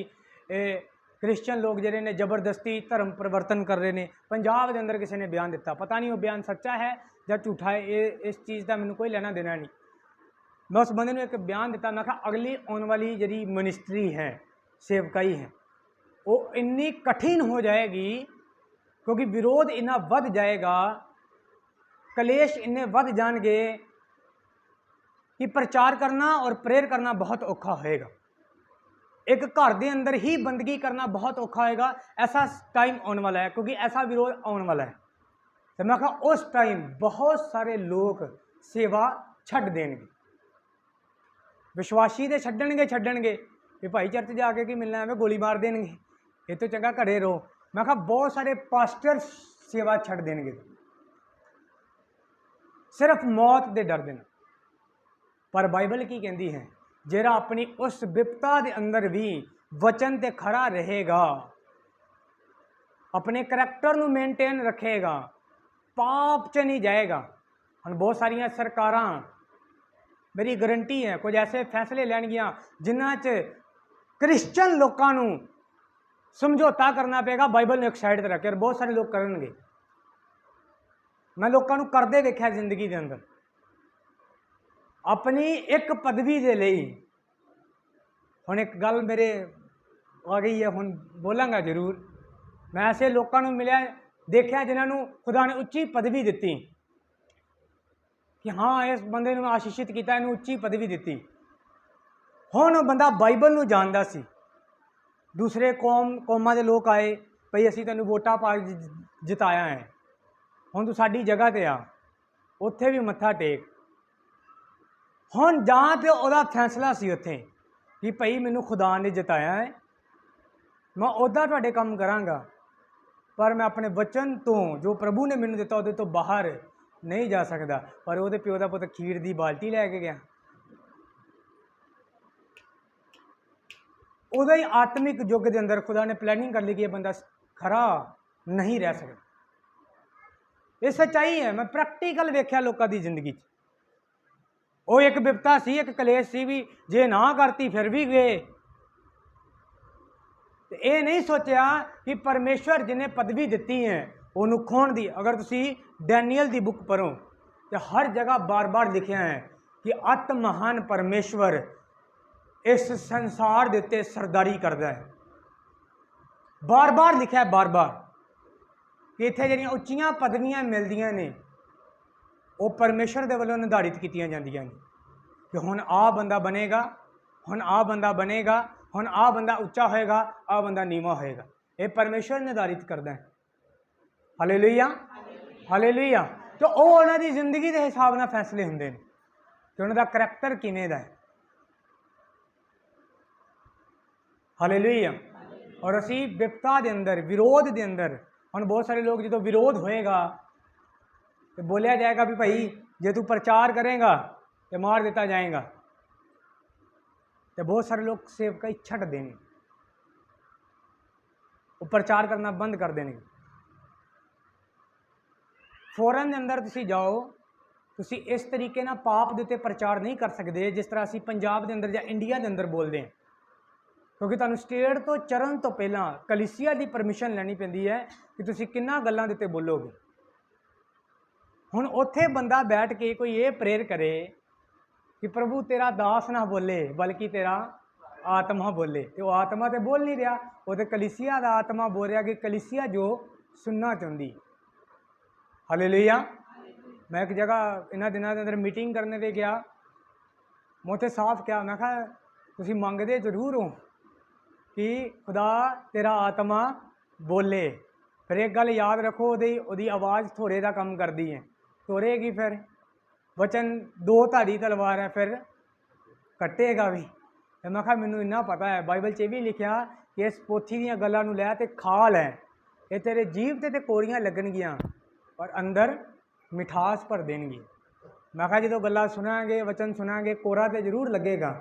क्रिश्चियन लोग जिहड़े ने जबरदस्ती धर्म परिवर्तन कर रहे हैं। पंजाब के अंदर किसी ने बयान दिता, पता नहीं वो बयान सच्चा है या झूठा है, ये इस चीज़ का मैंने कोई लेना देना नहीं। मैं उस बंदे ने एक बयान दिता, मैं कहा अगली आने वाली जी मिनिस्ट्री है, सेवकाई है, वो इन्नी कठिन हो जाएगी क्योंकि विरोध इन्ना बढ़ जाएगा, कलेश इन्ने बढ़ जाएंगे कि प्रचार करना और प्रेयर करना बहुत औखा होएगा। एक घर के अंदर ही बंदगी करना बहुत औखा होएगा। ऐसा टाइम आने वाला है, क्योंकि ऐसा विरोध आने वाला है। तो मैं कहा उस टाइम बहुत सारे लोग सेवा छड्ड देंगे, विश्वासी तो छड्डणगे कि भाई चर्च जाके कि मिलना है, गोली मार देंगे, ये तो चंगा घरे रहो। मैं कहा बहुत सारे पास्टर सेवा छड्ड देंगे सिर्फ मौत के डर देना। पर बाइबल की कहती है, जेरा अपनी उस विपता के अंदर भी वचन ते खड़ा रहेगा, अपने करैक्टर नू मेनटेन रखेगा, पाप च नहीं जाएगा। हम बहुत सारिया सरकारां, मेरी गारंटी है, कुछ ऐसे फैसले लैणगियां जिन्हां च क्रिश्चियन लोगों नू समझौता करना पेगा, बाइबल ने एक साइड पर रखे, और बहुत सारे लोग करनगे। मैं लोगों नू करदे वेख्या जिंदगी के अंदर, अपनी एक पदवी के लिए। हुण एक गल मेरे आ गई है, हुण बोलांगा जरूर। मैं ऐसे लोगों को मिलिया, देखा जिन्होंने खुदा ने उच्ची पदवी दी कि हाँ इस बंदे ने आशीषित किया, इन्हूं उच्ची पदवी दी। हुण बंदा बाइबल नूं जानदा सी, दूसरे कौमां दे लोग आए, भई असीं तैनूं वोटां पा जिताया है, हुण तूं साडी जगह ते आ, उत्थे भी मत्था टेक। हुण जां ते उहदा फैसला सी उत्थे कि भई मैनूं खुदा ने जिताया है, मैं उहदा तुहाडे काम करांगा, पर मैं अपने वचन तो जो प्रभु ने मैनूं दिता उहदे तो बाहर नहीं जा सकता। पर उहदे प्यो दा पुत खीर दी बाल्टी लैके गया। उहदा ही आत्मिक युग के अंदर खुदा ने प्लैनिंग कर ली कि यह बंदा खरा नहीं रह सकता। ये सच्चाई है, मैं प्रैक्टिकल वेख्या लोगों की जिंदगी। वो एक विपता सी, एक कलेश सी भी, जे ना करती फिर भी गए। ये नहीं सोचा कि परमेश्वर जिन्हें पदवी दी है उन्होंने खोण दी। अगर तुसी डैनियल की बुक पढ़ो तो हर जगह बार बार लिखा है कि अत महान परमेश्वर इस संसार के उत्ते सरदारी करता है। बार बार लिखा है, बार बार कि इत्थे जिहड़ियां उच्चियां पदवियां मिलदियां ने वो परमेश्वर के वलों निर्धारित कीतियां जांदियां ने कि हुण आ बंदा बनेगा, हुण आ बंदा बनेगा, हुण आ बंदा उच्चा होएगा, आ बंदा नीवा होएगा। ये परमेश्वर निर्धारित करता है। Hallelujah hallelujah. तो ਉਹ ਉਹਨਾਂ ਦੀ ਜ਼ਿੰਦਗੀ ਦੇ ਹਿਸਾਬ ਨਾਲ ਫੈਸਲੇ ਹੁੰਦੇ ਨੇ ਕਿ ਉਹਨਾਂ ਦਾ ਕਰੈਕਟਰ ਕਿਵੇਂ ਦਾ ਹੈ। ਹਾਲੇਲੂਇਆ। ਔਰ ਅਸੀਂ ਵਿਪਤਾ ਦੇ ਅੰਦਰ, ਵਿਰੋਧ ਦੇ ਅੰਦਰ, ਹੁਣ ਬਹੁਤ ਸਾਰੇ ਲੋਕ ਜਦੋਂ ਵਿਰੋਧ ਹੋਏਗਾ तो बोलिया जाएगा भी भाई जे तू प्रचार करेगा तो मार देता जाएगा, तो बहुत सारे लोग सेवकाई छट देंगे, वो प्रचार करना बंद कर देंगे। फॉरन के अंदर तुसी जाओ, तुसी इस तरीके ना पाप के उत्ते प्रचार नहीं कर सकते जिस तरह असी पंजाब के अंदर या इंडिया के अंदर बोलते हैं, क्योंकि तुहानू स्टेट तो चरण तो पहला कलीसिया की परमिशन लैनी पैंदी है कि तुसी किन्ना गल्लां दे उत्ते बोलोगे। हुण उत्थे बंदा बैठ के कोई ये प्रेयर करे कि प्रभु तेरा दास ना बोले बल्कि तेरा आत्मा बोले, तो वो आत्मा तो बोल नहीं रहा, वो तो कलीसिया का आत्मा बोल रहा कि कलीसिया जो सुनना चाहती। हालेलुया। मैं एक जगह इन्हां दिनों के अंदर मीटिंग करने पे गया, मैं उत्थे साफ क्या, मैं कहा तुसीं मंगदे जरूर हो कि खुदा तेरा आत्मा बोले, फिर एक गल याद रखो, ओदी आवाज़ थोड़े का काम करती है, तोड़ेगी फिर वचन दो धारी तलवार है, फिर कटेगा भी। तो मैं कहा मैनू इन्ना पता है, बाइबल च भी लिखा कि इस पोथी दीयां गल्लां नूं लै ते खा लै, ये तेरे जीव ते कोरियां लगणगियां पर अंदर मिठास भर देणगी। मैं कहा जो गल्लां सुनांगे, वचन सुनांगे, कोरा तो जरूर लगेगा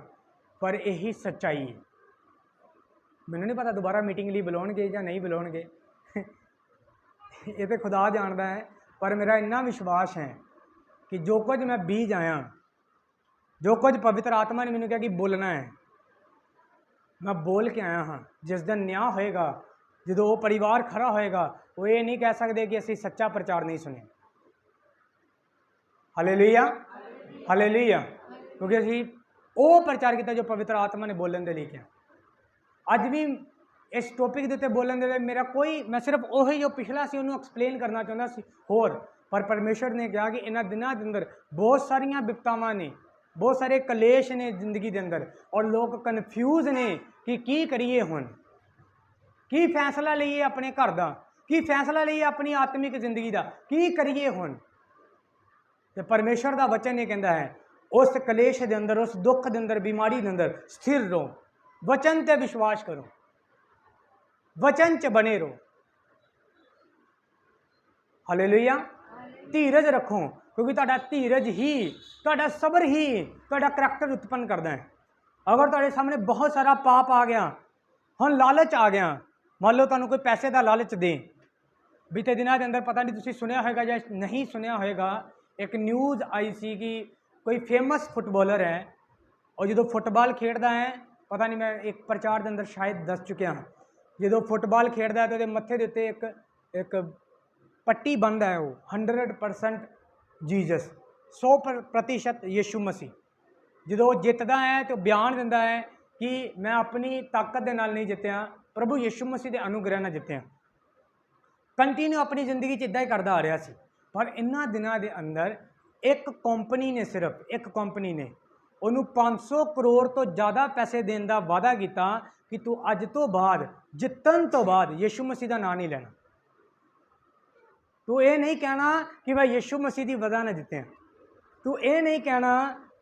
पर यही सच्चाई है। मैनू नहीं पता दोबारा मीटिंग लिए बुलाउणगे या नहीं बुलाउणगे ये तो खुदा जानता है, पर मेरा इन्ना विश्वास है कि जो कुछ मैं बीज आया, जो कुछ पवित्र आत्मा ने मैंने कहा कि बोलना है, मैं बोल के आया हाँ। जिस दिन न्याय होएगा, जो वो परिवार खड़ा होएगा, वो ये नहीं कह सकते कि असी सच्चा प्रचार नहीं सुने। Hallelujah, hallelujah. क्योंकि असी वो प्रचार किया जो पवित्र आत्मा ने बोलने के लिए किया। अज भी इस टॉपिक के उत्ते बोलने के लिए मेरा कोई, मैं सिर्फ वही जो पिछला सी उन्होंने एक्सप्लेन करना चाहता सी होर, पर परमेश्वर ने कहा कि इन्हां दिनों के अंदर बहुत सारिया विपतावां ने, बहुत सारे कलेश ने जिंदगी के अंदर, और लोग कन्फ्यूज ने कि की करिए हुण, की फैसला लईए अपने घर का, की फैसला लईए अपनी आत्मिक जिंदगी का, की करिए हुण। तो परमेश्वर का वचन ये कहता है उस कलेश के अंदर, उस दुख के अंदर, बीमारी के अंदर स्थिर रहो, वचन ते विश्वास करो, वचन च बने रहो। हालेलुया। धीरज रखो, क्योंकि तुहाडा धीरज ही, तुहाडा सबर ही तुहाडा करैक्टर उत्पन्न करता है। अगर तुहाडे सामने बहुत सारा पाप आ गया, हुण लालच आ गया, मान लो तुहानू कोई पैसे का लालच दे, बीते दिनों के अंदर पता नहीं तुसीं सुनिया होएगा या नहीं सुनिया होएगा, एक न्यूज़ आई सी कि कोई फेमस फुटबॉलर है, और जो फुटबॉल खेलता है, पता नहीं मैं एक प्रचार के अंदर शायद दस चुकिया हाँ, जो फुटबॉल खेलता है तो मत्थे के उत्ते एक पट्टी बंद है, वो 100% जीसस, 100% यीशु मसीह। जो जितदा है तो बयान दिंदा है कि मैं अपनी ताकत के नाल नहीं जितया, प्रभु यीशु मसीह के अनुग्रह नाल जितया। कंटिन्यू अपनी जिंदगी इदा ही करता आ रहा सी, पर इन्हां दिनों के अंदर एक कंपनी ने, सिर्फ एक कंपनी ने उन्होंने 500 करोड़ तो ज़्यादा पैसे देने का वादा किया कि तू अज तो बाद, जितन तो बाद यीशु मसीह का नाम नहीं लेना, तू ये नहीं कहना कि मैं यीशु मसीह की वजह न जिते, तू ये नहीं कहना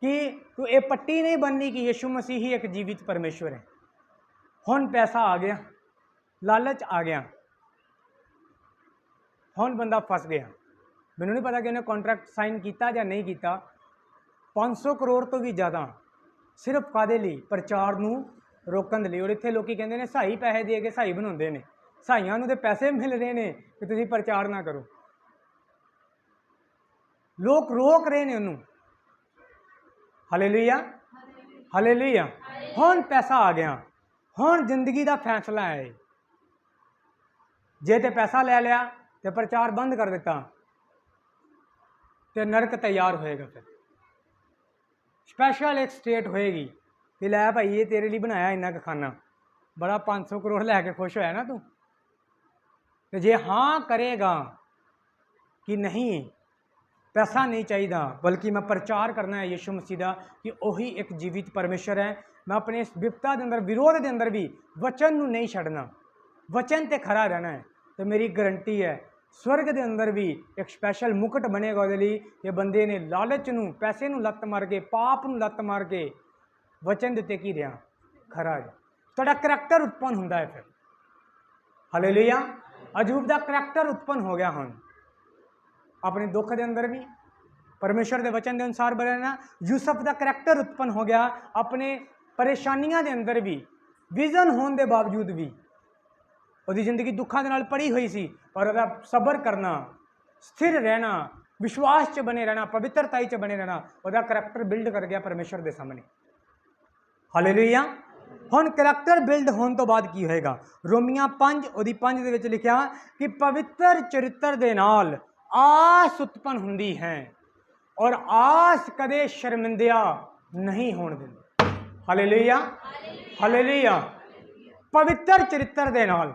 कि तू ये पट्टी नहीं बननी कि यीशु मसीह ही एक जीवित परमेश्वर है। हुण पैसा आ गया, लालच आ गया, हुण बंदा फस गया। मैनू नहीं पता कि उन्हें कॉन्ट्रैक्ट साइन किया या नहीं किया, 500 करोड़ तो भी ज़्यादा सिर्फ कादे लिए, प्रचार नूं रोकण लई। और इत्थे लोकी कहंदे ने सही पैसे दे के सही बनाउंदे ने, साइयां नूं ते पैसे मिल रहे हैं कि तुसीं प्रचार ना करो, लोग रोक रहे हैं उन्होंने। Hallelujah, hallelujah. हुण पैसा आ गया, हुण जिंदगी का फैसला है, जे ते पैसा ले लिया तो प्रचार बंद कर दिता तो नरक तैयार होएगा। फिर स्पैशल एक स्टेट होएगी कि लै भाई ये तेरे लिए बनाया इन्ना क खाना, बड़ा 500 करोड़ लैके खुश होया ना तू, तो जे हाँ करेगा कि नहीं पैसा नहीं चाहिए बल्कि मैं प्रचार करना है यीशु मसीह का कि वही एक जीवित परमेश्वर है, मैं अपने इस विपता के अंदर, विरोध के अंदर भी वचन नूं नहीं छड़ना, वचन ते खड़ा रहना है, तो मेरी गारंटी है स्वर्ग के अंदर भी एक स्पैशल मुकुट बनेगा ਉਹਦੇ ਲਈ ਕਿ ਬੰਦੇ ਨੇ ਲਾਲਚ ਨੂੰ ਪੈਸੇ ਨੂੰ ਲੱਤ ਮਾਰ ਕੇ ਪਾਪ ਨੂੰ ਲੱਤ ਮਾਰ ਕੇ ਵਚਨ ਦਿੱਤੇ ਕੀ ਰਿਹਾ ਖਰਾ ਜਾ ਤੁਹਾਡਾ ਕਰੈਕਟਰ ਉਤਪੰਨ ਹੁੰਦਾ ਹੈ ਫਿਰ ਹਾਲੇਲੂਇਆ ਅਯੂਬ ਦਾ ਕਰੈਕਟਰ ਉਤਪੰਨ ਹੋ ਗਿਆ ਹੁਣ ਆਪਣੇ ਦੁੱਖ ਦੇ ਅੰਦਰ ਵੀ परमेश्वर के वचन के अनुसार बना यूसुफ का करैक्टर उत्पन्न हो गया अपने परेशानियों के अंदर भी विजन होने के बावजूद भी उसकी जिंदगी दुखों के नाल भरी हुई सी पर वह सबर करना स्थिर रहना विश्वास च बने रहना पवित्रताई च बने रहना वह करैक्टर बिल्ड कर गया परमेश्वर के सामने हालेलुया हुण करैक्टर बिल्ड होने तो बाद की होएगा रोमियां 5 ਉਹਦੀ 5 ਦੇ ਵਿੱਚ लिखा कि पवित्र चरित्र के नाल आस उत्पन्न हुंदी है और आस कदे शर्मिंदिया नहीं होने देंदी हालेलुया हालेलुया पवित्र चरित्र दे नाल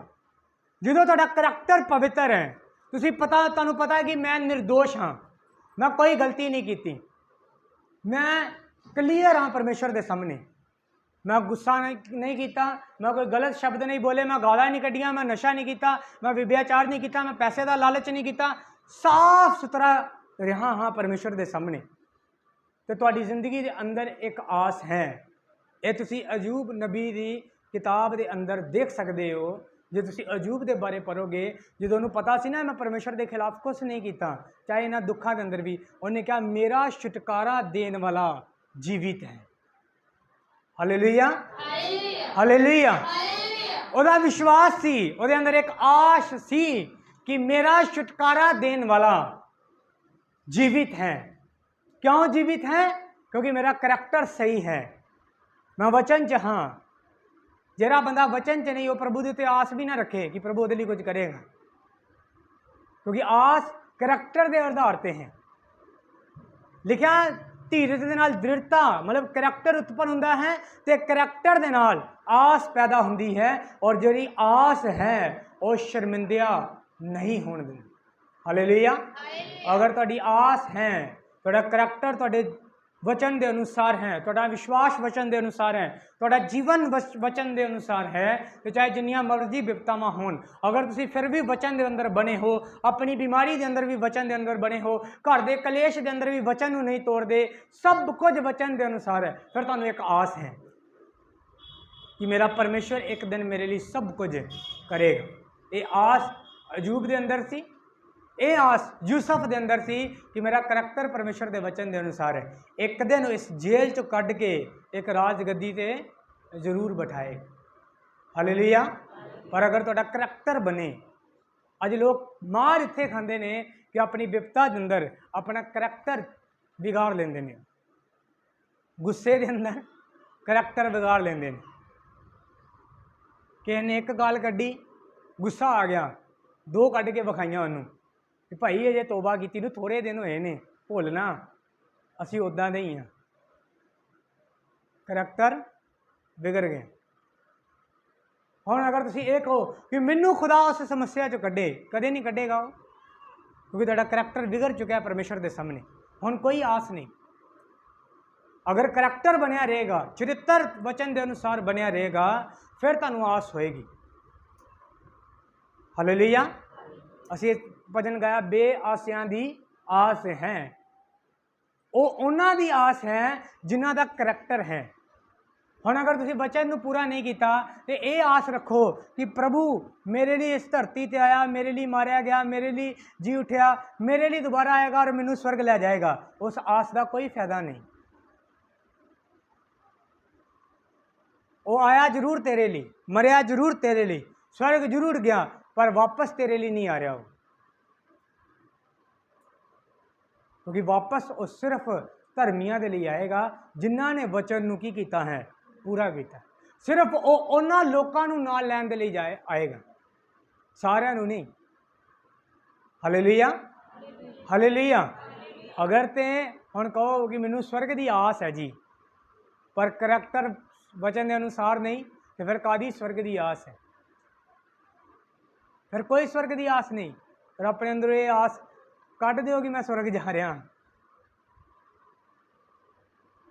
ਜਦੋਂ ਤੁਹਾਡਾ करैक्टर पवित्र है ਤੁਸੀਂ ਤੁਹਾਨੂੰ ਪਤਾ है कि मैं निर्दोष हाँ मैं कोई गलती नहीं की मैं क्लीयर हाँ परमेश्वर के सामने मैं गुस्सा नहीं किया मैं कोई गलत शब्द नहीं बोले मैं गाला नहीं कढ़िया मैं नशा नहीं किया मैं विभ्याचार नहीं किया मैं पैसे का लालच नहीं किया साफ सुथरा रहा हाँ परमेश्वर के सामने तो तुहाडी जिंदगी के अंदर एक आस है ये तुसी अयूब नबी की किताब के अंदर देख सकते हो जो तुसी अयूब के बारे पढ़ोगे जो उन्होंने पता सी ना मैं परमेश्वर के खिलाफ कुछ नहीं किया चाहे इन्होंने दुखों के अंदर भी उन्हें कहा मेरा छुटकारा देने वाला जीवित है हालेलुया हालेलुया ਉਹਦਾ विश्वास सी ਉਹਦੇ अंदर एक आश सी कि मेरा छुटकारा देने वाला जीवित है क्यों जीवित है क्योंकि मेरा करैक्टर सही है मैं वचन च हाँ जरा बंदा वचन च नहीं वो प्रभु के आस भी ना रखे कि प्रभु उसके लिए कुछ करेगा क्योंकि आस करैक्टर के आधार पर है लिखा धीरज के नाल दृढ़ता मतलब करैक्टर उत्पन्न होता है तो करैक्टर के नाल आस पैदा होती है और जी आस है वो शर्मिंदा नहीं होने देती हालेलुया अगर तुहाडी आस है तुहाडा करैक्टर तुहाडे वचन के अनुसार है तुहाडा विश्वास वचन के अनुसार है तुहाडा जीवन वचन के अनुसार है तो चाहे जिन्नियां मर्जी विपतावां होण अगर तुसीं फिर भी वचन के अंदर बने हो अपनी बीमारी के अंदर भी वचन के अंदर बने हो घर के कलेश के अंदर भी वचन नूं नहीं तोड़ते सब कुछ वचन के अनुसार है फिर तुहानूं एक आस है कि मेरा परमेश्वर एक दिन मेरे लिए सब कुछ करेगा ये आस अयूब के अंदर सी ये आस यूसुफ के अंदर सी कि मेरा करैक्टर परमेश्वर के वचन के अनुसार है एक दिन इस जेल चो कढ़ के एक राजगद्दी से जरूर बैठाए हालेलुया पर अगर तुहाडा करैक्टर बने अज लोग मार इत्थे खांदे ने कि अपनी विपता के अंदर अपना करैक्टर बिगाड़ लेंदे ने गुस्से के अंदर करैक्टर बिगाड़ लेंदे ने किसी ने एक गाल कढ़ी गुस्सा आ गया दो कढ़ के विखाइयां उन्होंने कि भाई अजे तोबा की थोड़े दिन होए ने भुलना असी उदा दे ही हाँ करैक्टर बिगड़ गए हुण अगर तुसीं ये कहो कि मैनू खुदा उस समस्या चो कढ़े कदे नहीं कढ़ेगा वो क्योंकि तुहाडा करैक्टर बिगड़ चुका है परमेश्वर के सामने हुण कोई आस नहीं अगर करैक्टर बनया रहेगा चरित्र वचन के अनुसार बनया रहेगा फिर तुहानूं आस होएगी हालेलुया असीं भजन गाया बेआसियां दी आस है वो उन्हां दी आस है जिन्हां दा करैक्टर है हुण अगर तुसीं वचन नूं पूरा नहीं किया तो ये आस रखो कि प्रभु मेरे लिए इस धरती ते आया मेरे लिए मारिया गया मेरे लिए जी उठिया मेरे लिए दोबारा आएगा और मैनूं स्वर्ग लै जाएगा उस आस का कोई फायदा नहीं वो आया जरूर तेरे लिए मरिया जरूर तेरे लिए स्वर्ग जरूर गया पर वापस तेरे लिए नहीं आ रहा हो क्योंकि वापस वो सिर्फ धर्मियों के लिए आएगा जिन्हों ने वचन नूं की कीता है पूरा किया सिर्फ वो उन्हां लोकां नूं नाल लैण दे लई आएगा सारिਆਂ नूं नहीं हालेलुया हालेलुया अगर ते हुण कहो कि मैनूं स्वर्ग की आस है जी पर करैक्टर वचन के अनुसार नहीं तो फिर कादी स्वर्ग की आस है फिर कोई स्वर्ग की आस नहीं फिर अपने अंदर ये आस कट दो कि मैं स्वर्ग जा रहा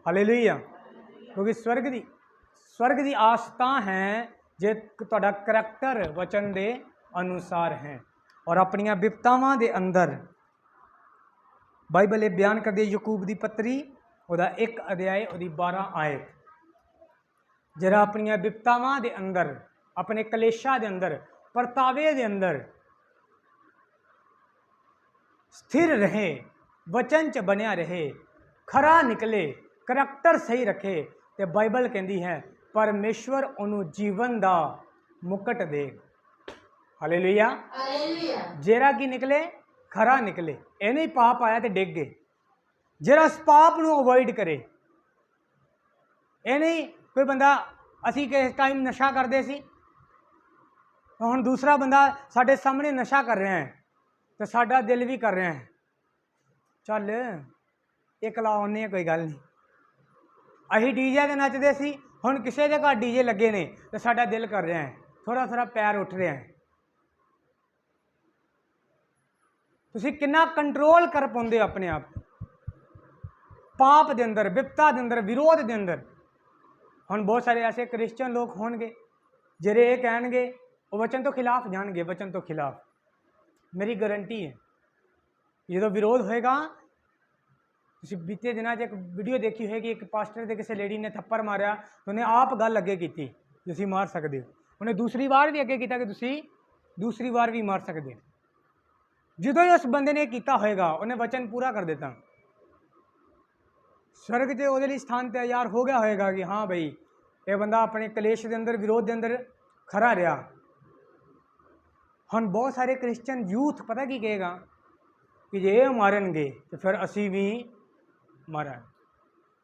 हालेलुया क्योंकि स्वर्ग की आस तां है जे तुहाडा करैक्टर वचन के अनुसार है और अपनियां विपतावां दे अंदर बाइबल ये बयान करदी है याकूब दी पत्री ਉਹਦਾ 1 अध्याय ਉਹਦੀ 12 आयत जरा अपनियां विपतावां दे अंदर अपने कलेशा दे अंदर परतावे दे अंदर स्थिर रहे वचन च बनया रहे खरा निकले करैक्टर सही रखे तो बाइबल कहती है परमेश्वर ਉਹਨੂੰ जीवन ਦਾ मुकट दे। हालेलुया। जेरा की निकले खरा निकले ये नहीं पाप आया तो डिग गए जरा उस पाप ਨੂੰ अवॉइड करे ਇਹ नहीं कोई बंदा ਅਸੀਂ किस टाइम नशा करते सी ਹੁਣ दूसरा बंदा साढ़े सामने नशा कर रहा है तो साडा दिल भी कर रहा है चल एक ला आने कोई गल नहीं असी डीजे ते नचदे सी हुण किसी के घर डीजे लगे ने तो साडा दिल कर रहा है थोड़ा थोड़ा पैर उठ रहा है तुसीं कितना कंट्रोल कर पाउंदे अपने आप पाप दे अंदर विपता दे अंदर विरोध दे अंदर। हुण बहुत सारे ऐसे क्रिश्चियन लोग होणगे ਜਿਹੜੇ ਇਹ ਕਹਿਣਗੇ ਉਹ वचन तो खिलाफ जाणगे वचन तो खिलाफ मेरी गारंटी है ਜਦੋਂ विरोध होएगा ਤੁਸੀਂ बीते दिनों एक वीडियो देखी होगी एक पास्टर ਦੇ ਕਿਸੇ ਲੇਡੀ ਨੇ ਥੱਪੜ ਮਾਰਿਆ तो उन्हें आप गल अगे की ਤੁਸੀਂ मार सकते हो उन्हें दूसरी बार भी अगे किया कि ਤੁਸੀਂ दूसरी बार भी मार सकते हो ਜਦੋਂ ही उस बंदे ने किया होएगा उन्हें वचन पूरा कर देता स्वर्ग से वो स्थान तैयार हो गया होएगा कि हाँ भाई ये बंदा अपने कलेश के अंदर विरोध के अंदर खरा रहा। हम बहुत सारे क्रिश्चियन यूथ पता की कहेगा कि जे मारनगे तो फिर असी भी मारा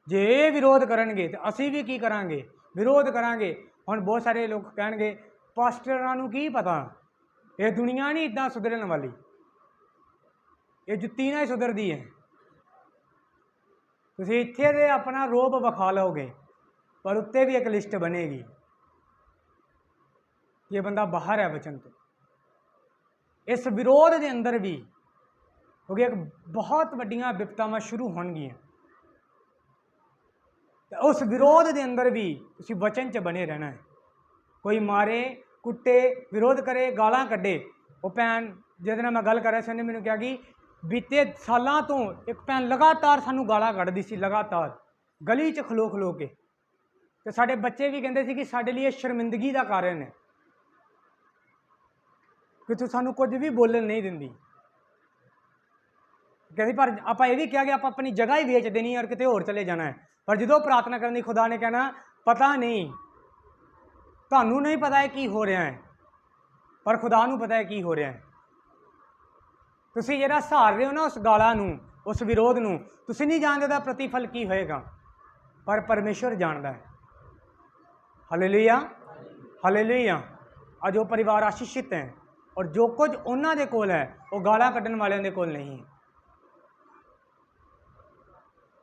जे विरोध करेंगे तो असी भी की करांगे विरोध करांगे। हम बहुत सारे लोग कहेंगे पास्टरां नूं की पता ये दुनिया नहीं इदा सुधरन वाली ये जुत्ती ना ही सुधरती है तुसीं इत्थे दे अपना रोब विखा लोगे पर उत्ते भी एक लिस्ट बनेगी ये बंदा बाहर है वचन तो। इस विरोध के अंदर भी क्योंकि एक बहुत वड्डियां विपतावां शुरू होणगियां उस विरोध के अंदर भी तुसीं वचन च बने रहना है। कोई मारे कुट्टे विरोध करे गालां कड्डे वो भैन जिहदे नाल मैं गल कर रहा सी उन्हें मैनूं कहा कि बीते सालों तो एक भैन लगातार सानू गालां कड्डदी सी लगातार गली च खलो खलो के तो साडे बच्चे भी कहते सी कि साडे लिए शर्मिंदगी का कारण है कि तू सानू कुछ भी बोलन नहीं दिंदी कहती पर आपां ये भी कहा कि आप अपनी जगह ही वेच देनी और किते होर चले जाना है पर जो प्रार्थना करनी खुदा ने कहना पता नहीं तुहानू नहीं पता है की हो रहा है पर खुदा नू पता है की हो रहा है। तुसीं जिहड़ा सहार रहे हो ना उस गालां नू उस विरोध नू तुसीं नहीं जानदे उहदा प्रतिफल की होएगा पर परमेश्वर जानदा है। Hallelujah hallelujah. अज वो परिवार आशीषित हैं और जो कुछ उन्हां दे कोल है वो गालां कड्डण वालियां दे कोल नहीं है।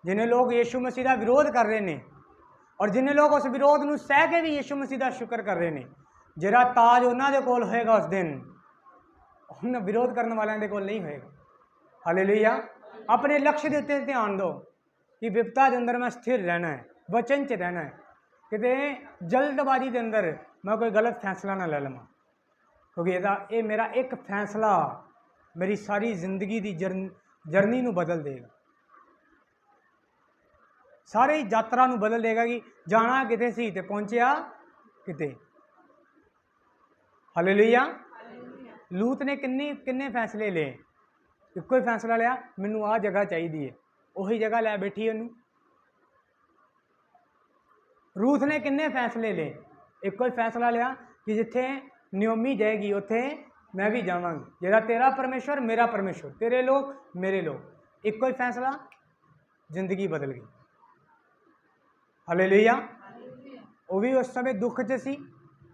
जिन्हें लोग यीशु मसीह का विरोध कर रहे हैं और जिन्हें लोग उस विरोध नू सह के भी यीशु मसीह का शुक्र कर रहे हैं जिहड़ा ताज उन्हां दे कोल होएगा उस दिन उन विरोध करने वालों के कोल नहीं होएगा। हालेलुया। अपने लक्ष्य के उत्ते ध्यान दो कि विपता के अंदर मैं स्थिर रहना है वचन च रहना है किते जल्दबाजी के अंदर मैं कोई गलत फैसला ना ले लवां क्योंकि ये मेरा एक फैसला मेरी सारी जिंदगी की जर्नी नू बदल देगा सारी यात्रा नू बदल देगा कि जाना किते सी ते पहुंचिया किते। हालेलुया। लूत ने किन्ने फैसले ले एको ही फैसला लिया मैनू आ जगह चाहिए है उही जगह लै बैठी उन्होंने। रूथ ने किन्ने फैसले ले एको ही फैसला लिया कि जिथे नियोमी जाएगी उत्थे मैं भी जावांगी जेड़ा तेरा परमेश्वर मेरा परमेश्वर तेरे लोग मेरे लोग एको ही फैसला जिंदगी बदल गई। हालेलुया। वो भी उस समय दुख च सी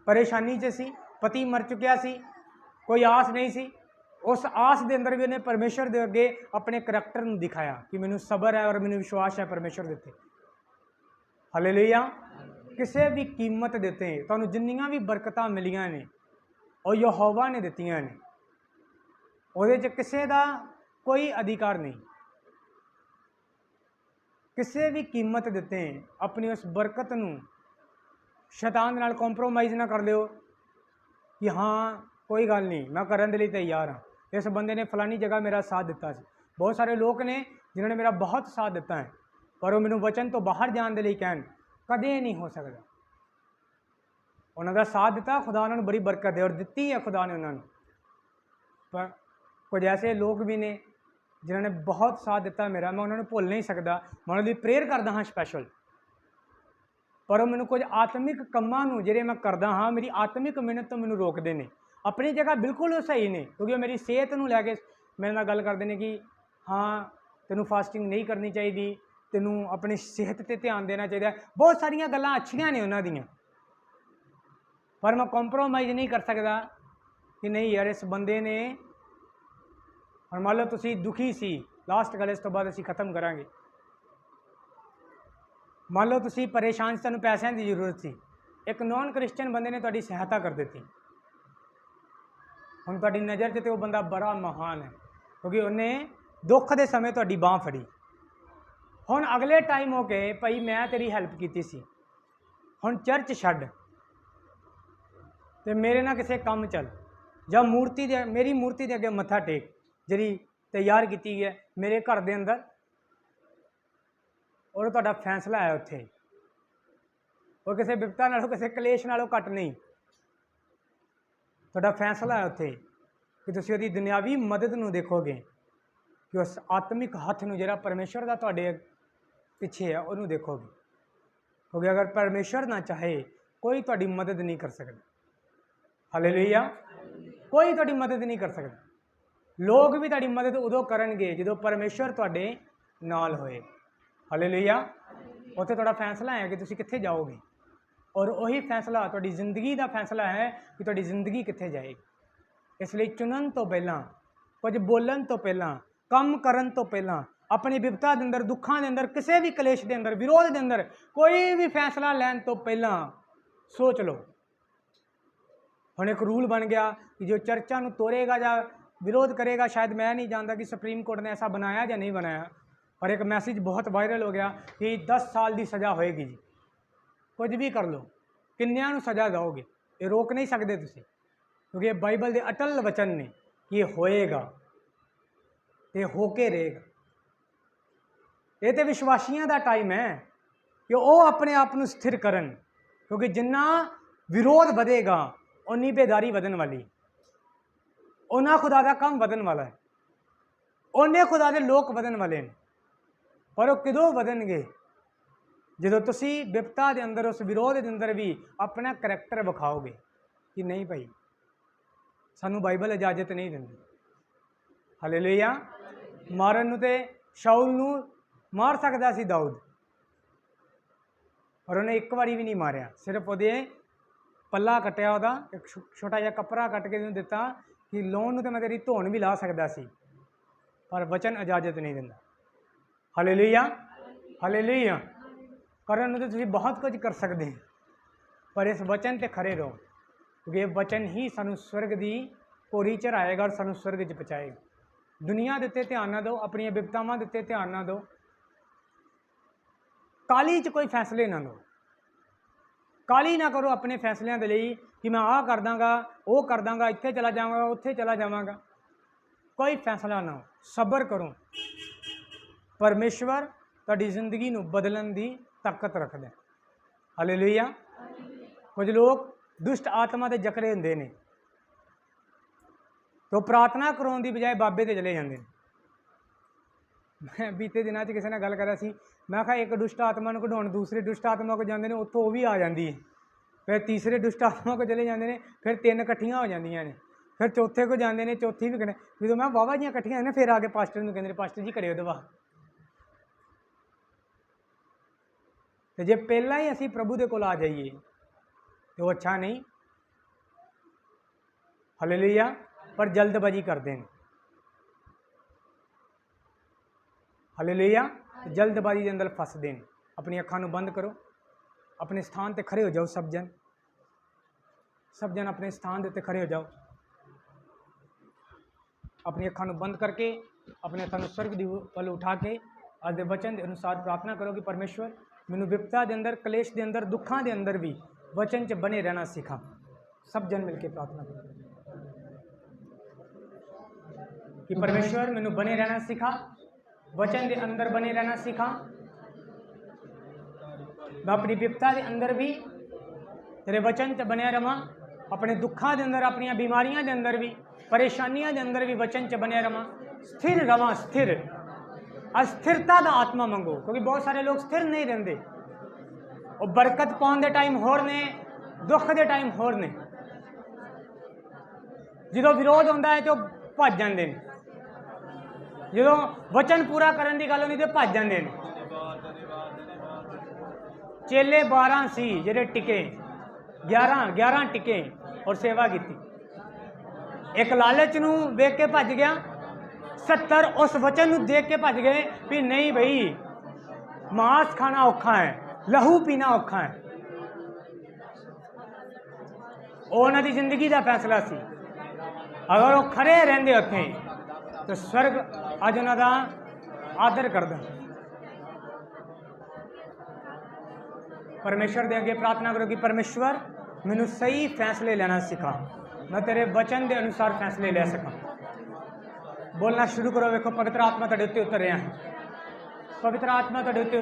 परेशानी च सी पति मर चुकिया सी कोई आस नहीं सी उस आस के अंदर भी उन्हें परमेश्वर के अगे अपने करैक्टर नूं दिखाया कि मैनूं सबर है और मैनूं विश्वास है परमेश्वर दे उत्ते। हालेलुया। किसी भी कीमत देते तुहानूं जिन्नियां भी बरकतां मिलियां ने और यहोवा ने दित्तियां ने उहदे च किसी का कोई अधिकार नहीं किसी भी कीमत देते अपनी उस बरकत नूं शैतान नाल कॉम्प्रोमाइज़ ना कर लियो कि हाँ कोई गल नहीं मैं करन दे लई तैयार हाँ इस बंदे ने फलानी जगह मेरा साथ दिता सी। बहुत सारे लोग ने जिन्होंने मेरा बहुत साथ दिता है, पर वो मैनू वचन तो बाहर जाने के लिए कहन कदे नहीं हो सकता। उन्होंने साथ दिता, खुदा उन्होंने बड़ी बरकत दे और दी है खुदा ने उन्होंने। पर कुछ ऐसे लोग भी ने जिन्होंने बहुत साथ दिता मेरा, मैं उन्होंने भुल नहीं सकता, मैं उन्होंने प्रेयर करता हाँ स्पैशल। पर मैं कुछ आत्मिक कामां नूं जिहड़े मैं करदा हाँ, मेरी आत्मिक मिहनत तो मैनू रोकते हैं। अपनी जगह बिल्कुल सही ने, क्योंकि मेरी सेहत नूं लैके मेरे नाल गल करते हैं कि हाँ तेनू फास्टिंग नहीं करनी चाहिए, तेनू अपनी सेहत पर ध्यान देना चाहिए। बहुत सारिया गल्लां अच्छियां ने उन्हां दियां, पर मैं कॉम्प्रोमाइज़ नहीं कर सकता कि नहीं यार इस बंदे ने। और मान लो तुसी दुखी सी, लास्ट गल इस तो बाद असीं खत्म करांगे। मान लो तुसी परेशान सी, तुहानूं पैसों की जरूरत सी, एक नॉन क्रिश्चियन बंदे ने तुहाडी सहायता कर दी। हुण तुहाडी नज़र च तो वो बंदा बड़ा महान है, क्योंकि उन्हें दुख के समय तुहाडी बांह फड़ी। हुण अगले टाइम हो गए भाई मैं तेरी हैल्प की सी, हुण चर्च छड्ड ते मेरे ना किसी काम चल, ਜਾਂ मूर्ति दे मेरी मूर्ति के अगे मत्था टेक जी तैयार की है मेरे घर के अंदर, और तुहाडा फैसला है उत्थे। और किसी विपता नालों किसी कलेश नालों घट नहीं, तुहाडा फैसला है उत्थे कि तुसीं उहदी दुनियावी मदद नूं देखोगे कि उस आत्मिक हत्थ नूं जिहड़ा परमेश्वर का तुहाडे पिछे है उहनूं देखोगे। क्योंकि अगर परमेश्वर ना चाहे कोई तुहाडी मदद नहीं कर सकता। हालेलुया, कोई तुहाडी मदद नहीं कर सकता। लोग भी तुहाडी मदद उदों करनगे जदों परमेश्वर तुहाडे नाल होए। हालेलुया, उत्थे तुहाडा फैसला है कि तुसीं कित्थे जाओगे, और वही फैसला तुहाडी जिंदगी का फैसला है कि तुहाडी जिंदगी कित्थे जाएगी। इसलिए चुनन तो पहला, कुछ बोलन तो पहला, कम करन तो पहला, अपनी विपता के अंदर, दुखों के अंदर, किसी भी कलेश के अंदर, विरोध के अंदर कोई भी फैसला लैन तो पहला सोच लो। हुण एक रूल बन गया कि जो चर्चा नूं तोड़ेगा या विरोध करेगा, शायद मैं नहीं जानता कि सुप्रीम कोर्ट ने ऐसा बनाया या नहीं बनाया, पर एक मैसेज बहुत वायरल हो गया कि 10 साल की सज़ा होएगी जी। कुछ भी कर लो, किन्नियां नूं सज़ा दोगे, ये रोक नहीं सकते तुसीं, क्योंकि बाइबल के अटल वचन ने कि ये होएगा, ये होके रहेगा। ये तो विश्वासियों का टाइम है कि वो अपने आप को स्थिर करन, क्योंकि जिन्ना विरोध बढ़ेगा उन्नी बेदारी वधन वाली, उन्ना खुदा का काम वधन वाला है, उन्ने खुदा के लोग वधन वाले हैं। पर वो किदों वधनगे जो तुसी विपता के अंदर, उस विरोध के अंदर भी अपना करैक्टर विखाओगे कि नहीं भाई सानू बाइबल इजाजत नहीं देंदी। हालेलुया, मारन नूं ते शाऊल नूं मार सकता सी दाऊद, और उन्हें एक बारी भी नहीं मारिया, सिर्फ वो पल्ला कटिया, वह एक छोटा जहा कपड़ा कट के दिता कि लोन तो मैं तेरी धोन भी ला सकता सी, पर वचन इजाजत नहीं दिंदा। हालेलुया, हालेलुया, करन तो तुसीं बहुत कुछ कर सकते हैं, पर इस वचन ते खरे रहो, क्योंकि ये वचन ही सानू स्वर्ग की पौड़ी चढ़ाएगा और सानू स्वर्ग च पहुँचाएगा। दुनिया देते ध्यान ना दो, अपनी विपतावां देते ध्यान ना दो, काली च कोई फैसले ना लो, काली ना करो अपने फैसलों के लिए कि मैं आ कर दाँगा, वो कर दाँगा, इत्थे चला जावांगा, उत्थे चला जावांगा। कोई फैसला ना हो, सबर करो। परमेश्वर तुहाडी जिंदगी नूं बदलन की ताकत रखता है। हालेलुया, कुछ लोग दुष्ट आत्मा के जकड़े हुंदे ने, तो प्रार्थना कराउण की बजाय बाबे ते चले जाते हैं। मैं बीते दिनों किसी ने गल करा सी, मैं कहा एक दुष्ट आत्मा को कढाउण दूसरे दुष्ट आत्मा को जाते हैं, उत्थों वो भी आ जाती है, फिर तीसरे दुष्ट आत्मा को चले जाते हैं, फिर 3 इकट्ठियां हो जांदियां ने, फिर चौथे को जाते हैं, चौथी भी करें। जो मैं वाहवा जी इकट्ठियां ने, फिर आके पास्टर नूं कहंदे पास्टर जी करियो दवा। तो जे पहला ही असीं प्रभु दे कोल आ जाइए तो अच्छा नहीं। हालेलुया, पर जल्दबाजी करते हैं। हालेलुया, जल्दबाजी के अंदर फसते हैं। अपनी अखां नूं बंद करो, अपने स्थान ते खड़े हो जाओ। सब जन अपने स्थान के उत्ते खड़े हो जाओ। अपनी अखां नूं बंद करके अपने हत्थां नूं स्वर्ग दी वल उठा के अज दे वचन के अनुसार प्रार्थना करो कि परमेश्वर मैनू विपता के अंदर, कलेश के अंदर, दुखों के अंदर भी वचन च बने रहना सिखा। सब जन मिलकर प्रार्थना करो। कि परमेश्वर मैनू बने रहना सिखा, वचन के अंदर बने रहना सिखा। मैं अपनी विपता के अंदर भी तेरे वचन च बनया रवां, अपने दुखों के अंदर, अपन बीमारियां के अंदर भी, परेशानियों के अंदर भी वचन च बनया रवां, स्थिर रवां। स्थिर अस्थिरता का आत्मा मंगो, क्योंकि बहुत सारे लोग स्थिर नहीं रहते। और बरकत पाने के टाइम होर ने, दुख के टाइम होर ने। जो विरोध होता है तो भज जाते हैं, जो वचन पूरा करने की गल होती तो भज जाते हैं। चेले 12 सी जेडे टिके, 11 टिके और सेवा की। एक लालच नूं देख के भज गया, 70 उस वचन नूं देख के भज गए भी नहीं भाई, मांस खाना औखा है, लहू पीना औखा है। उन्हां दी जिंदगी का फैसला सी। अगर वो खड़े रहंदे उत्थे तो स्वर्ग अज उन्हां दा आदर करदा। परमेश्वर दे अगे प्रार्थना करो कि परमेश्वर मैनू सही फैसले लेना सिखा, मैं तेरे वचन के अनुसार फैसले ले सका। बोलना शुरू करो। वेखो पवित्र आत्मा तुहाडे उत्ते उतर रहा है, पवित्र आत्मा तुहाडे उत्ते